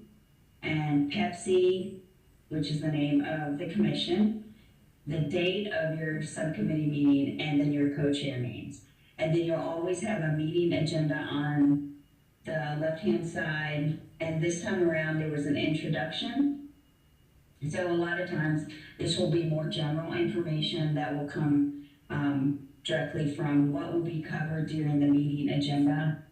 and PEPSC, which is the name of the commission, the date of your subcommittee meeting, and then your co-chair names. And then you'll always have a meeting agenda on the left-hand side, and this time around there was an introduction. So a lot of times this will be more general information that will come directly from what will be covered during the meeting agenda.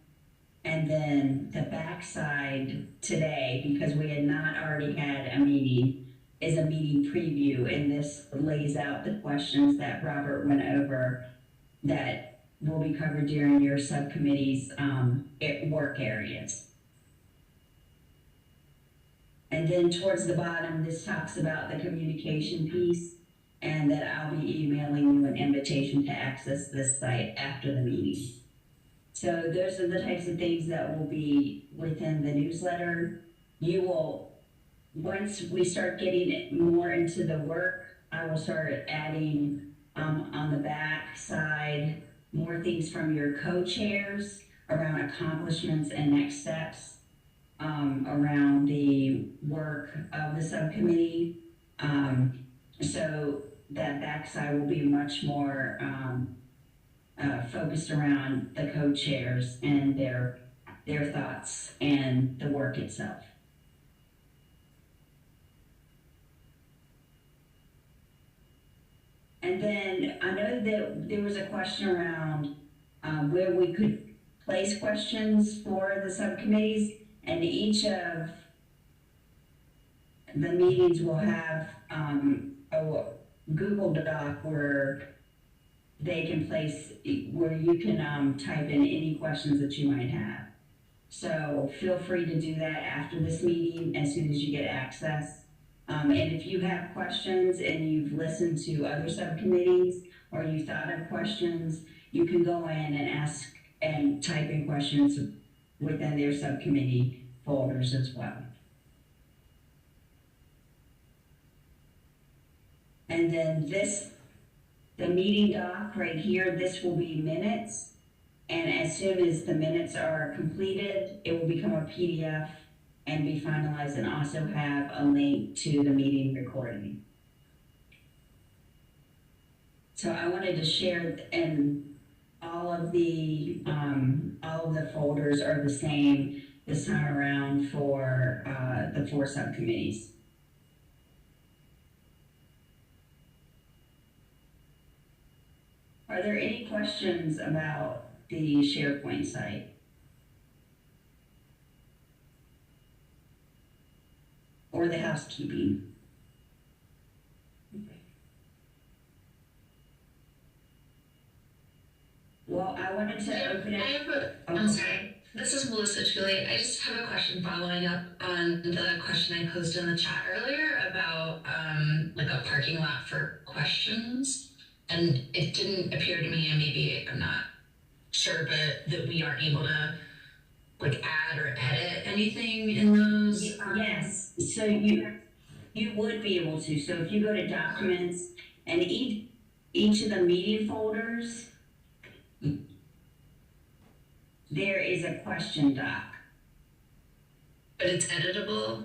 And then the backside today, because we had not already had a meeting, is a meeting preview, and this lays out the questions that Robert went over that will be covered during your subcommittee's work areas. And then towards the bottom, this talks about the communication piece. and that I'll be emailing you an invitation to access this site after the meeting. So those are the types of things that will be within the newsletter. You will, once we start getting more into the work, I will start adding on the back side more things from your co-chairs around accomplishments and next steps, around the work of the subcommittee. So that backside will be much more focused around the co-chairs and their thoughts and the work itself. And then I know that there was a question around where we could place questions for the subcommittees, and each of the meetings will have a Google Doc where they can place, where you can type in any questions that you might have. So feel free to do that after this meeting as soon as you get access. And if you have questions and you've listened to other subcommittees or you thought of questions, you can go in and ask and type in questions within their subcommittee folders as well. And then the meeting doc right here, this will be minutes. And as soon as the minutes are completed, it will become a PDF and be finalized, and also have a link to the meeting recording. So I wanted to share, and all of the folders are the same this time around for the 4 subcommittees. Are there any questions about the SharePoint site? Or the housekeeping? Well, I wanted to open it. I'm sorry. This is Melissa Julie. I just have a question following up on the question I posed in the chat earlier about like a parking lot for questions. And it didn't appear to me, and maybe I'm not sure, but that we aren't able to like add or edit anything in those. Yes, so you would be able to. So if you go to documents and each of the meeting folders, there is a question doc. But it's editable?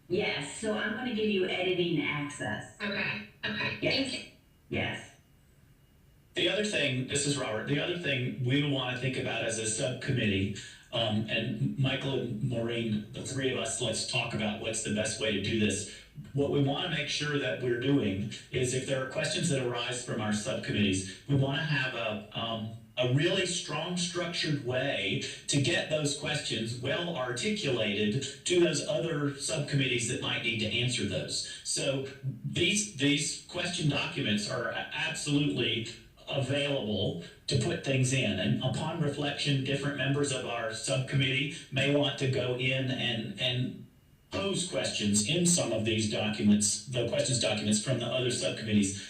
Yes, so I'm going to give you editing access. Okay, Yes. thank you. Yes. The other thing, this is Robert, the other thing we want to think about as a subcommittee, and Michael and Maureen, the 3 of us, let's talk about what's the best way to do this. What we want to make sure that we're doing is if there are questions that arise from our subcommittees, we want to have a really strong structured way to get those questions well articulated to those other subcommittees that might need to answer those. So these question documents are absolutely available to put things in, and upon reflection, different members of our subcommittee may want to go in and pose questions in some of these documents, the questions documents from the other subcommittees.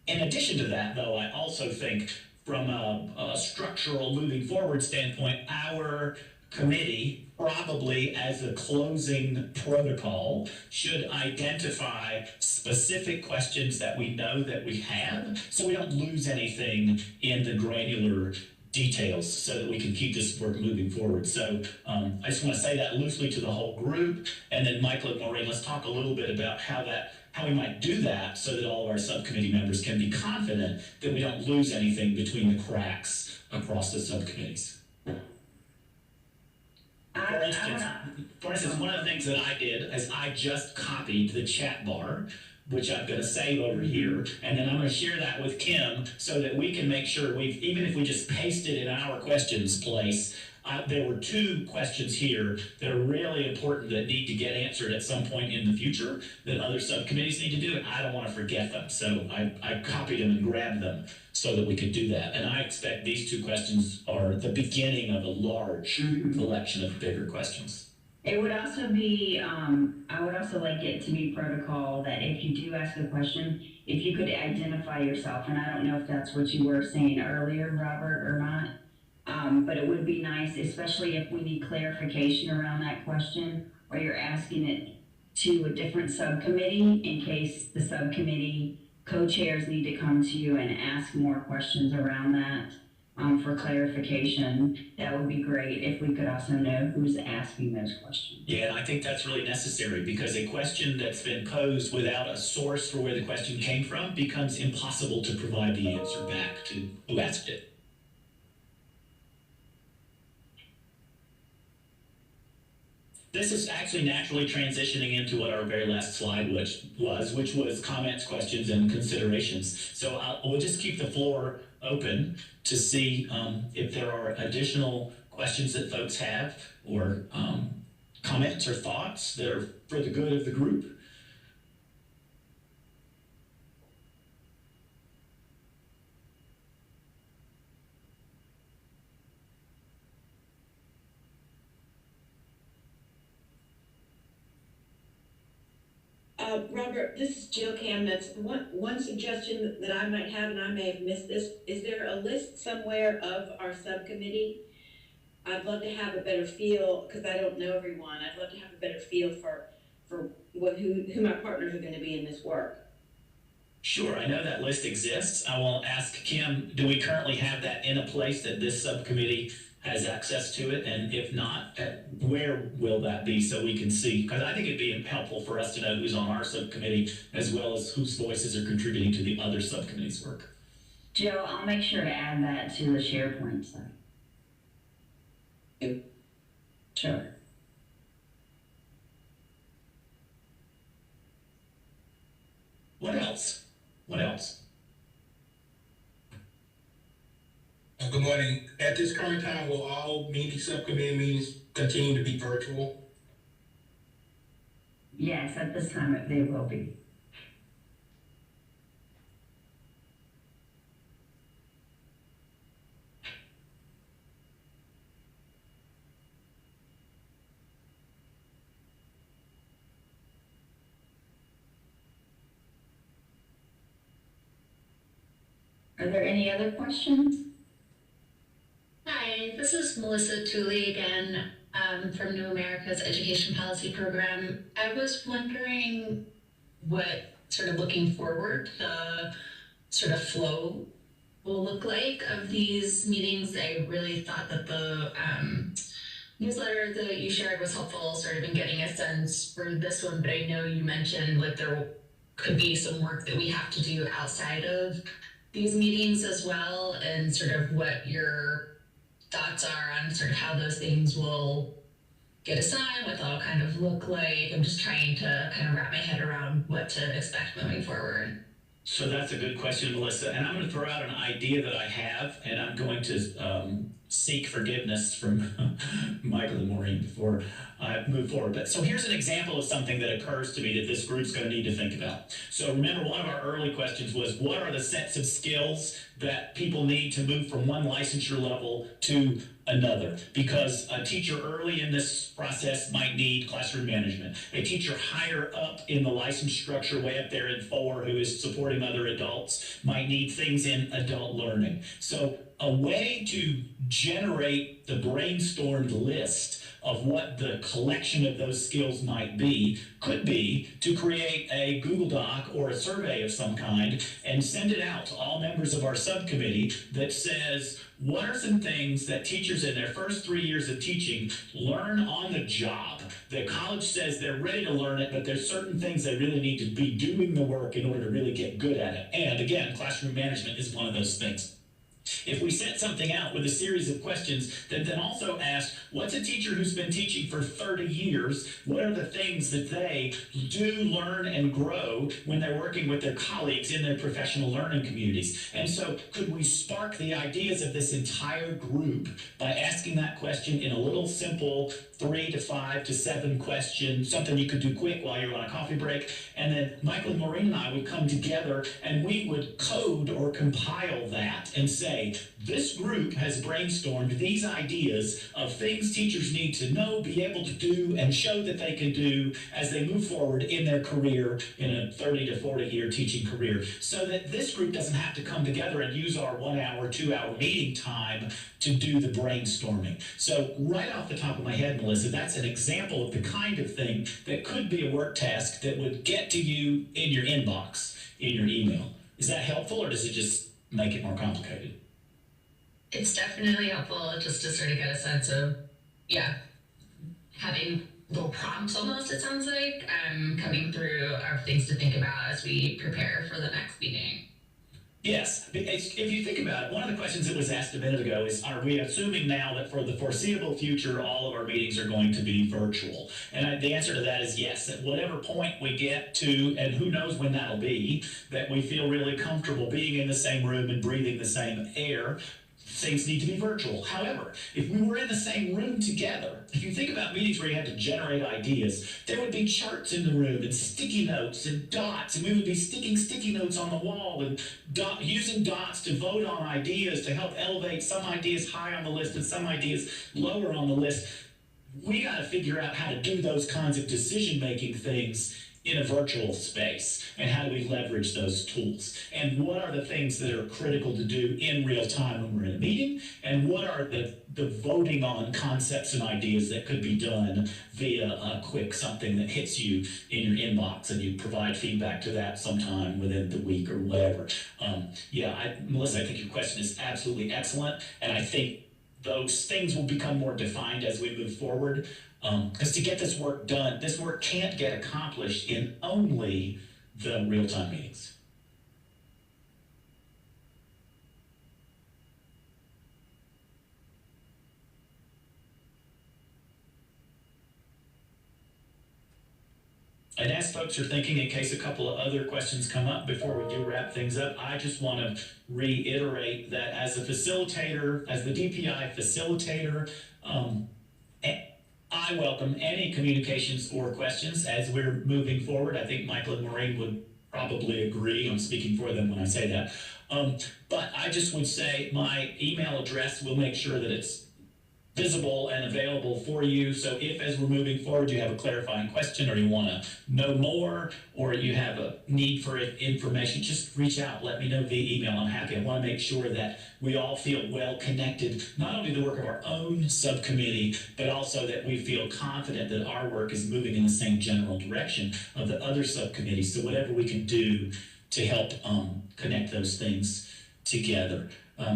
In addition to that, though, I also think from a structural moving forward standpoint, our committee probably as a closing protocol should identify specific questions that we know that we have, so we don't lose anything in the granular details, so that we can keep this work moving forward. So I just want to say that loosely to the whole group, and then Michael and Maureen, let's talk a little bit about how we might do that so that all of our subcommittee members can be confident that we don't lose anything between the cracks across the subcommittees. For instance, one of the things that I did is I just copied the chat bar, which I'm going to save over here, and then I'm going to share that with Kim so that we can make sure even if we just paste it in our questions place, there were 2 questions here that are really important that need to get answered at some point in the future that other subcommittees need to do, and I don't want to forget them. So I copied them and grabbed them so that we could do that. And I expect these 2 questions are the beginning of a large collection of bigger questions. It would also be, I would also like it to be protocol that if you do ask a question, if you could identify yourself, and I don't know if that's what you were saying earlier, Robert, or not. But it would be nice, especially if we need clarification around that question, or you're asking it to a different subcommittee in case the subcommittee co-chairs need to come to you and ask more questions around that. For clarification, that would be great if we could also know who's asking those questions. Yeah, and I think that's really necessary because a question that's been posed without a source for where the question came from becomes impossible to provide the answer back to who asked it. This is actually naturally transitioning into what our very last slide which was comments, questions, and considerations. So we'll just keep the floor open to see if there are additional questions that folks have or comments or thoughts that are for the good of the group. Robert, this is Jill Kamnitz. One suggestion that I might have, and I may have missed this, is there a list somewhere of our subcommittee? I'd love to have a better feel, because I don't know everyone. I'd love to have a better feel for who my partners are going to be in this work. Sure, I know that list exists. I will ask Kim, do we currently have that in a place that this subcommittee has access to it? And if not, where will that be so we can see? Because I think it'd be helpful for us to know who's on our subcommittee as well as whose voices are contributing to the other subcommittees' work. Jill, I'll make sure to add that to the SharePoint site. Sure. What else? What else? Good morning. At this current time, will all subcommittee meetings continue to be virtual? Yes, at this time they will be. Are there any other questions? Hi, this is Melissa Tooley again from New America's Education Policy Program. I was wondering what sort of looking forward the sort of flow will look like of these meetings. I really thought that the newsletter that you shared was helpful, sort of in getting a sense for this one, but I know you mentioned like there could be some work that we have to do outside of these meetings as well, and sort of what your thoughts are on sort of how those things will get assigned, what they'll kind of look like. I'm just trying to kind of wrap my head around what to expect moving forward. So that's a good question, Melissa. And I'm going to throw out an idea that I have, and I'm going to seek forgiveness from Michael and Maureen before I move forward. But so here's an example of something that occurs to me that this group's going to need to think about. So remember, one of our early questions was, what are the sets of skills that people need to move from one licensure level to another? Because a teacher early in this process might need classroom management. A teacher higher up in the license structure, way up there in 4, who is supporting other adults, might need things in adult learning. So a way to generate the brainstormed list of what the collection of those skills might be could be to create a Google Doc or a survey of some kind and send it out to all members of our subcommittee that says, what are some things that teachers in their first 3 years of teaching learn on the job? The college says they're ready to learn it, but there's certain things they really need to be doing the work in order to really get good at it. And again, classroom management is one of those things. If we set something out with a series of questions that then also ask, what's a teacher who's been teaching for 30 years? What are the things that they do learn and grow when they're working with their colleagues in their professional learning communities? And so could we spark the ideas of this entire group by asking that question in a little simple 3 to 5 to 7 questions, something you could do quick while you're on a coffee break. And then Michael and Maureen and I would come together and we would code or compile that and say, say, this group has brainstormed these ideas of things teachers need to know, be able to do, and show that they can do as they move forward in their career, in a 30 to 40 year teaching career, so that this group doesn't have to come together and use our 1 hour, 2 hour meeting time to do the brainstorming. So right off the top of my head, Melissa, that's an example of the kind of thing that could be a work task that would get to you in your inbox, in your email. Is that helpful, or does it just make it more complicated? It's definitely helpful just to sort of get a sense of, yeah, having little prompts almost, it sounds like, coming through are things to think about as we prepare for the next meeting. Yes, if you think about it, one of the questions that was asked a minute ago is, are we assuming now that for the foreseeable future, all of our meetings are going to be virtual? And the answer to that is yes. At whatever point we get to, and who knows when that'll be, that we feel really comfortable being in the same room and breathing the same air, things need to be virtual. However, if we were in the same room together, if you think about meetings where you had to generate ideas, there would be charts in the room and sticky notes and dots, and we would be sticking sticky notes on the wall and using dots to vote on ideas to help elevate some ideas high on the list and some ideas lower on the list. We got to figure out how to do those kinds of decision-making things in a virtual space, and how do we leverage those tools, and what are the things that are critical to do in real time when we're in a meeting, and what are the voting on concepts and ideas that could be done via a quick something that hits you in your inbox and you provide feedback to that sometime within the week or whatever. Melissa, I think your question is absolutely excellent, and I think those things will become more defined as we move forward. Because to get this work done, this work can't get accomplished in only the real-time meetings. And as folks are thinking, in case a couple of other questions come up before we do wrap things up, I just want to reiterate that as a facilitator, as the DPI facilitator, I welcome any communications or questions as we're moving forward. I think Michael and Maureen would probably agree. I'm speaking for them when I say that. But I just would say my email address, will make sure that it's visible and available for you. So if, as we're moving forward, you have a clarifying question, or you want to know more, or you have a need for information, just reach out. Let me know via email. I'm happy. I want to make sure that we all feel well connected, not only the work of our own subcommittee, but also that we feel confident that our work is moving in the same general direction of the other subcommittees. So whatever we can do to help connect those things together.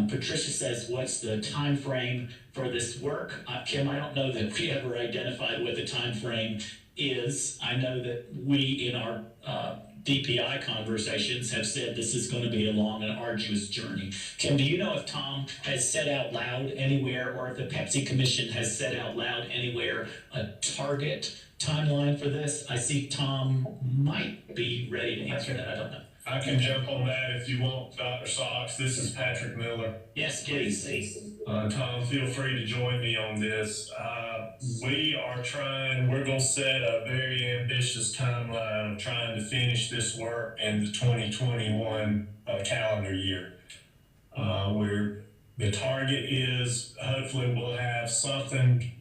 Patricia says, what's the time frame for this work? Kim, I don't know that we ever identified what the time frame is. I know that we, in our DPI conversations, have said this is going to be a long and arduous journey. Kim, do you know if Tom has said out loud anywhere, or if the PEPSC Commission has said out loud anywhere, a target timeline for this? I see Tom might be ready to answer that. I don't know. I can jump on that if you want, Dr. Sox. This is Patrick Miller. Yes, please. Tom, feel free to join me on this. We're going to set a very ambitious timeline of trying to finish this work in the 2021 calendar year. The target is, hopefully we'll have something,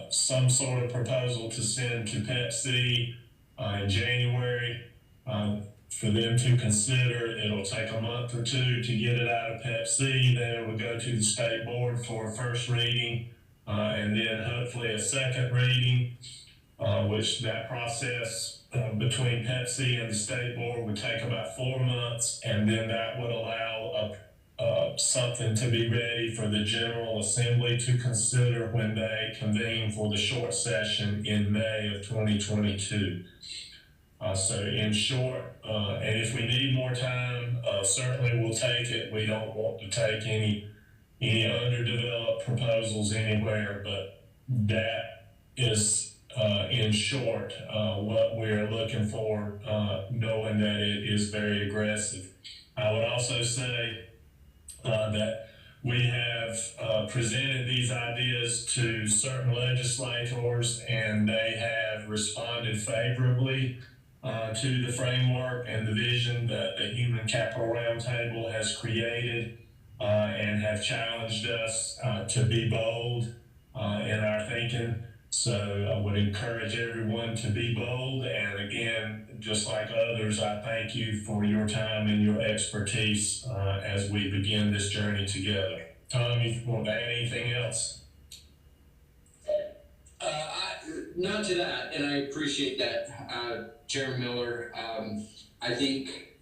some sort of proposal to send to PEPSC in January. For them to consider. It'll take a month or two to get it out of PEPSC, then it will go to the state board for a first reading, and then hopefully a second reading, which that process between PEPSC and the state board would take about 4 months, and then that would allow something to be ready for the General Assembly to consider when they convene for the short session in May of 2022. So in short, and if we need more time, certainly we'll take it. We don't want to take any underdeveloped proposals anywhere, but that is, in short, what we're looking for, knowing that it is very aggressive. I would also say that we have presented these ideas to certain legislators, and they have responded favorably to the framework and the vision that the Human Capital Roundtable has created. and have challenged us to be bold in our thinking. So I would encourage everyone to be bold. And again, just like others, I thank you for your time and your expertise as we begin this journey together. Tom, you want to add anything else? Not to that, and I appreciate that, Chairman Miller. I think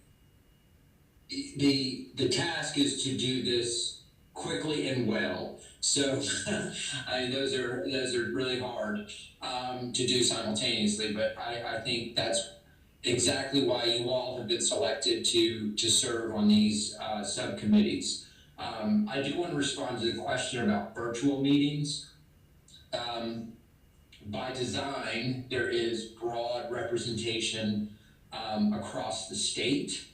the task is to do this quickly and well. So those are really hard to do simultaneously. But I think that's exactly why you all have been selected to serve on these subcommittees. I do want to respond to the question about virtual meetings. By design, there is broad representation across the state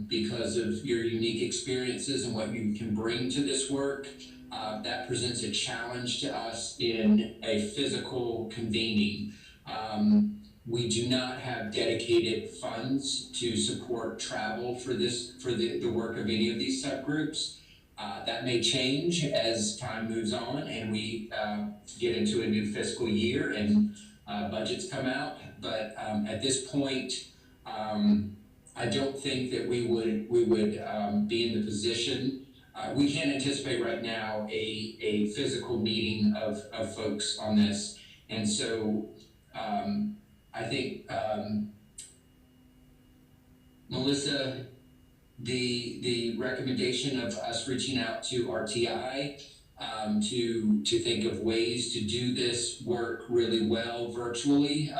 because of your unique experiences and what you can bring to this work. That presents a challenge to us in a physical convening. We do not have dedicated funds to support travel for the work of any of these subgroups. That may change as time moves on and we get into a new fiscal year and budgets come out. But at this point, I don't think that we would be in the position. We can't anticipate right now a physical meeting of folks on this. And so I think, Melissa, the recommendation of us reaching out to RTI to think of ways to do this work really well virtually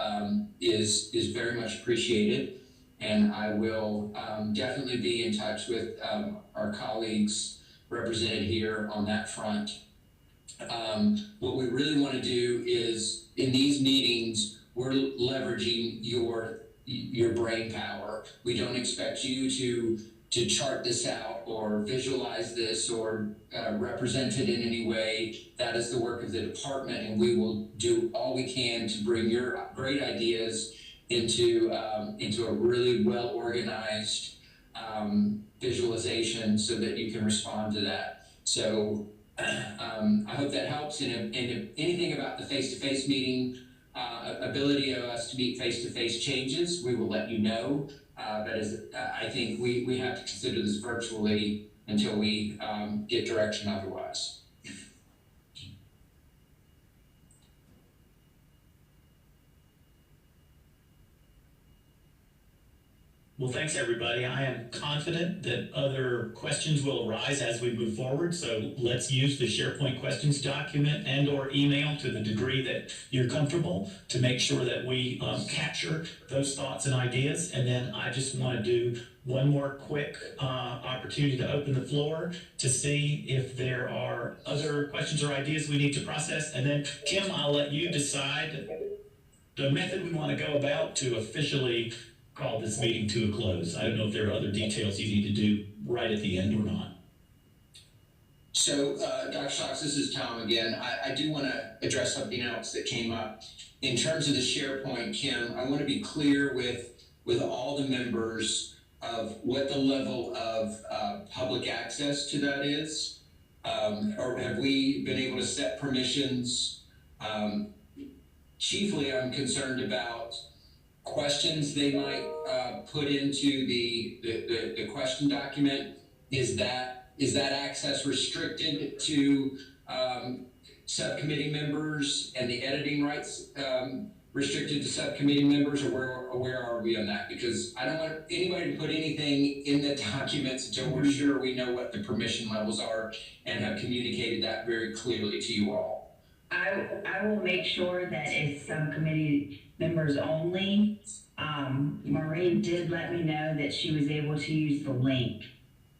is very much appreciated. And I will definitely be in touch with our colleagues represented here on that front. What we really want to do is in these meetings, we're leveraging your brain power. We don't expect you to chart this out or visualize this or represent it in any way. That is the work of the department, and we will do all we can to bring your great ideas into a really well organized visualization so that you can respond to that. So I hope that helps. And if anything about the face-to-face meeting ability of us to meet face-to-face changes, we will let you know. But I think we have to consider this virtually until we get direction otherwise. Well, thanks, everybody. I am confident that other questions will arise as we move forward. So let's use the SharePoint questions document and or email to the degree that you're comfortable to make sure that we capture those thoughts and ideas. And then I just want to do one more quick opportunity to open the floor to see if there are other questions or ideas we need to process. And then, Kim, I'll let you decide the method we want to go about to officially call this meeting to a close. I don't know if there are other details you need to do right at the end or not. So, Dr. Sox, this is Tom again. I do want to address something else that came up. In terms of the SharePoint, Kim, I want to be clear with all the members of what the level of public access to that is. Or have we been able to set permissions? Chiefly, I'm concerned about questions they might put into the question document. Is that access restricted to subcommittee members and the editing rights restricted to subcommittee members, or where are we on that? Because I don't want anybody to put anything in the documents until we're sure we know what the permission levels are and have communicated that very clearly to you all. I will make sure that it's subcommittee members only. Maureen did let me know that she was able to use the link.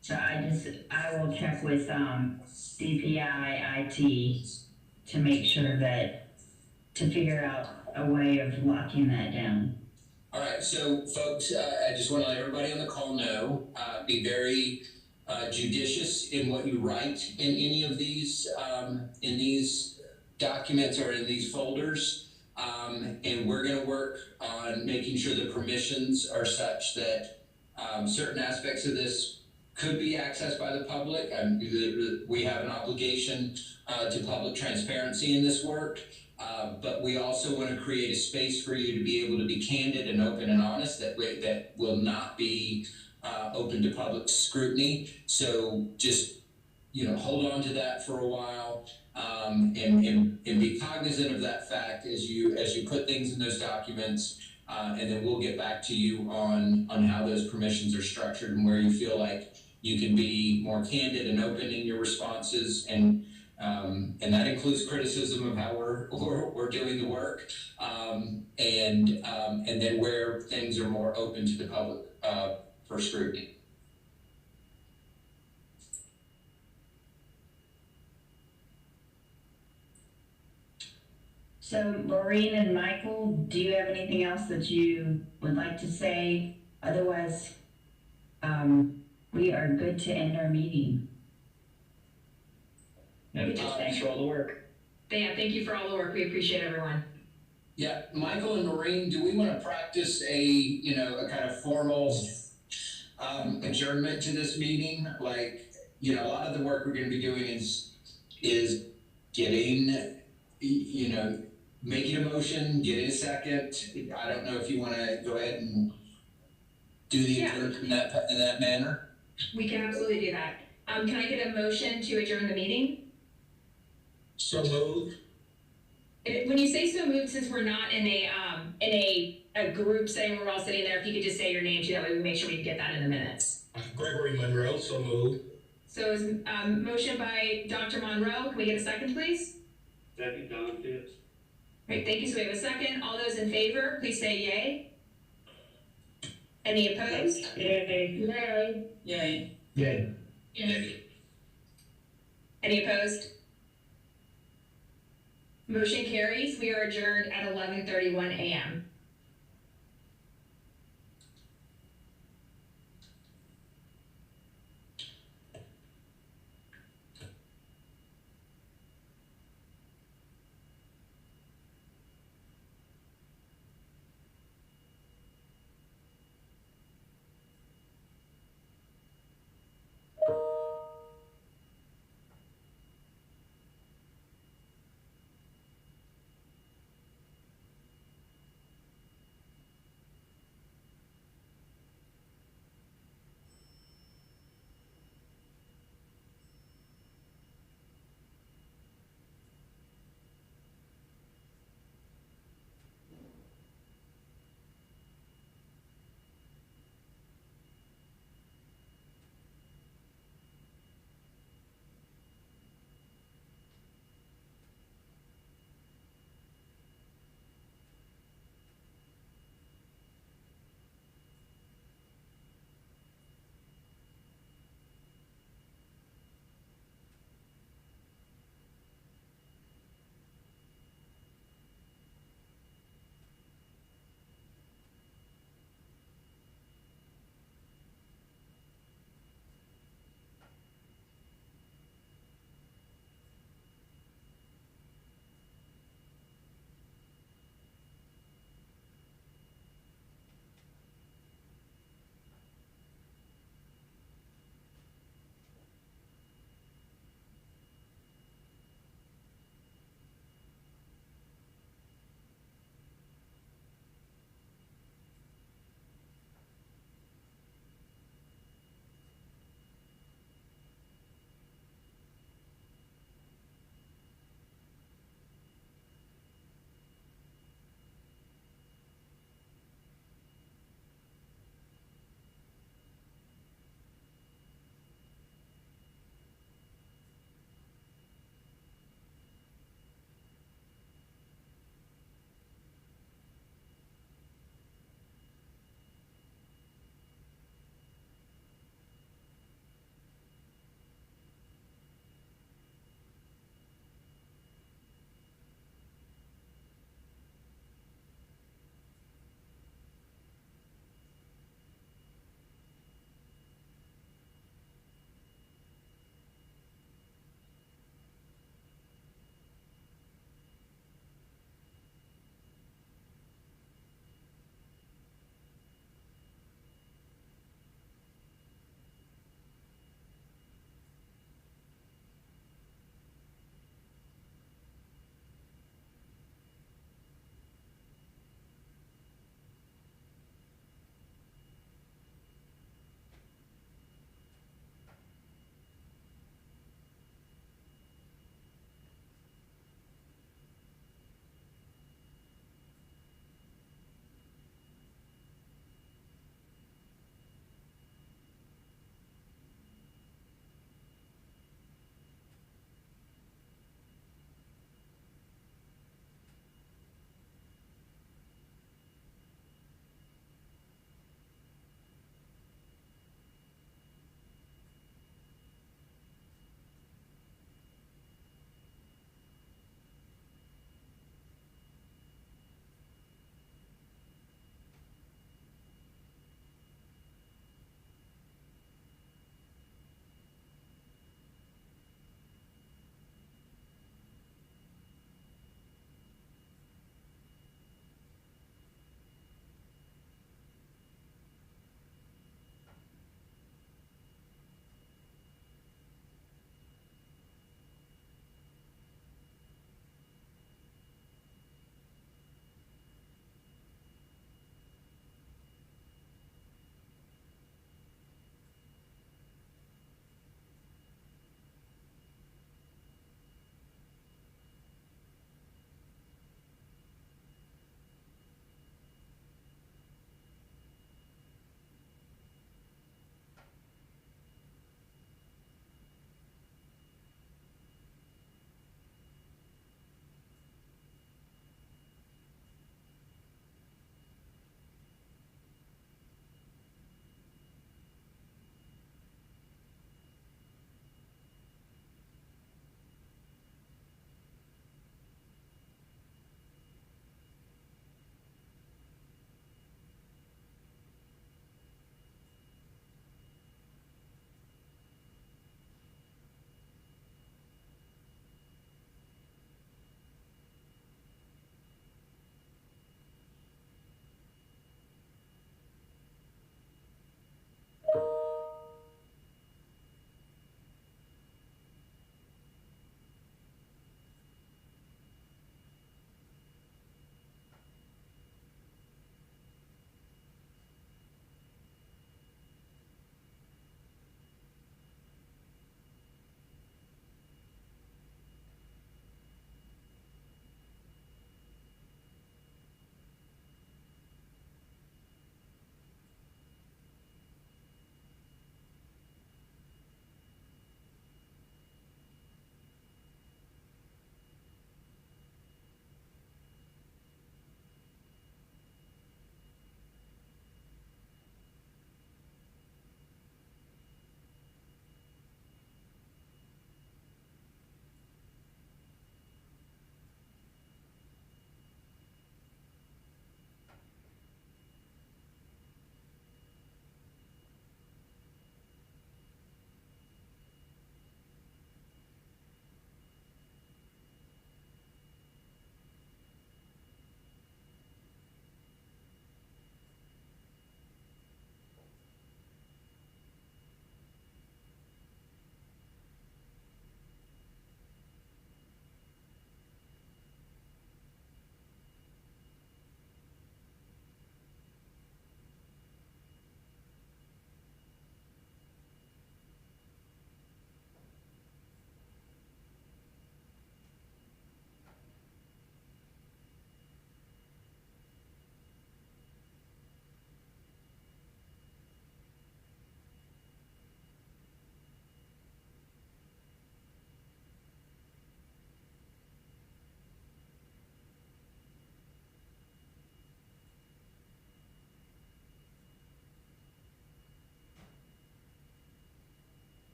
So I will check with DPI IT to make sure to figure out a way of locking that down. All right, so folks, I just want to let everybody on the call know, be very judicious in what you write in any of these documents or in these folders. And we're going to work on making sure the permissions are such that certain aspects of this could be accessed by the public. We have an obligation to public transparency in this work, but we also want to create a space for you to be able to be candid and open and honest that will not be open to public scrutiny. So just, hold on to that for a while, and be cognizant of that fact as you put things in those documents, and then we'll get back to you on how those permissions are structured and where you feel like you can be more candid and open in your responses, and that includes criticism of how we're doing the work, and then where things are more open to the public for scrutiny. So Maureen and Michael, do you have anything else that you would like to say? Otherwise, we are good to end our meeting. No, just thanks for all the work. Yeah, thank you for all the work. We appreciate everyone. Yeah, Michael and Maureen, do we want to practice a kind of formal adjournment to this meeting? Like, a lot of the work we're going to be doing is getting, making a motion, getting a second. I don't know if you want to go ahead and do the adjournment in that manner. We can absolutely do that. Can I get a motion to adjourn the meeting? So moved. When you say so moved, since we're not in a group setting where we're all sitting there, if you could just say your name too, that way we make sure we get that in the minutes. Gregory Monroe, so moved. So is motion by Dr. Monroe. Can we get a second, please? Second, Don Phipps. Great, thank you. So we have a second. All those in favor, please say yay. Any opposed? Yay. Yay. Yay. Yay. Yay. Any opposed? Motion carries. We are adjourned at 11:31 a.m.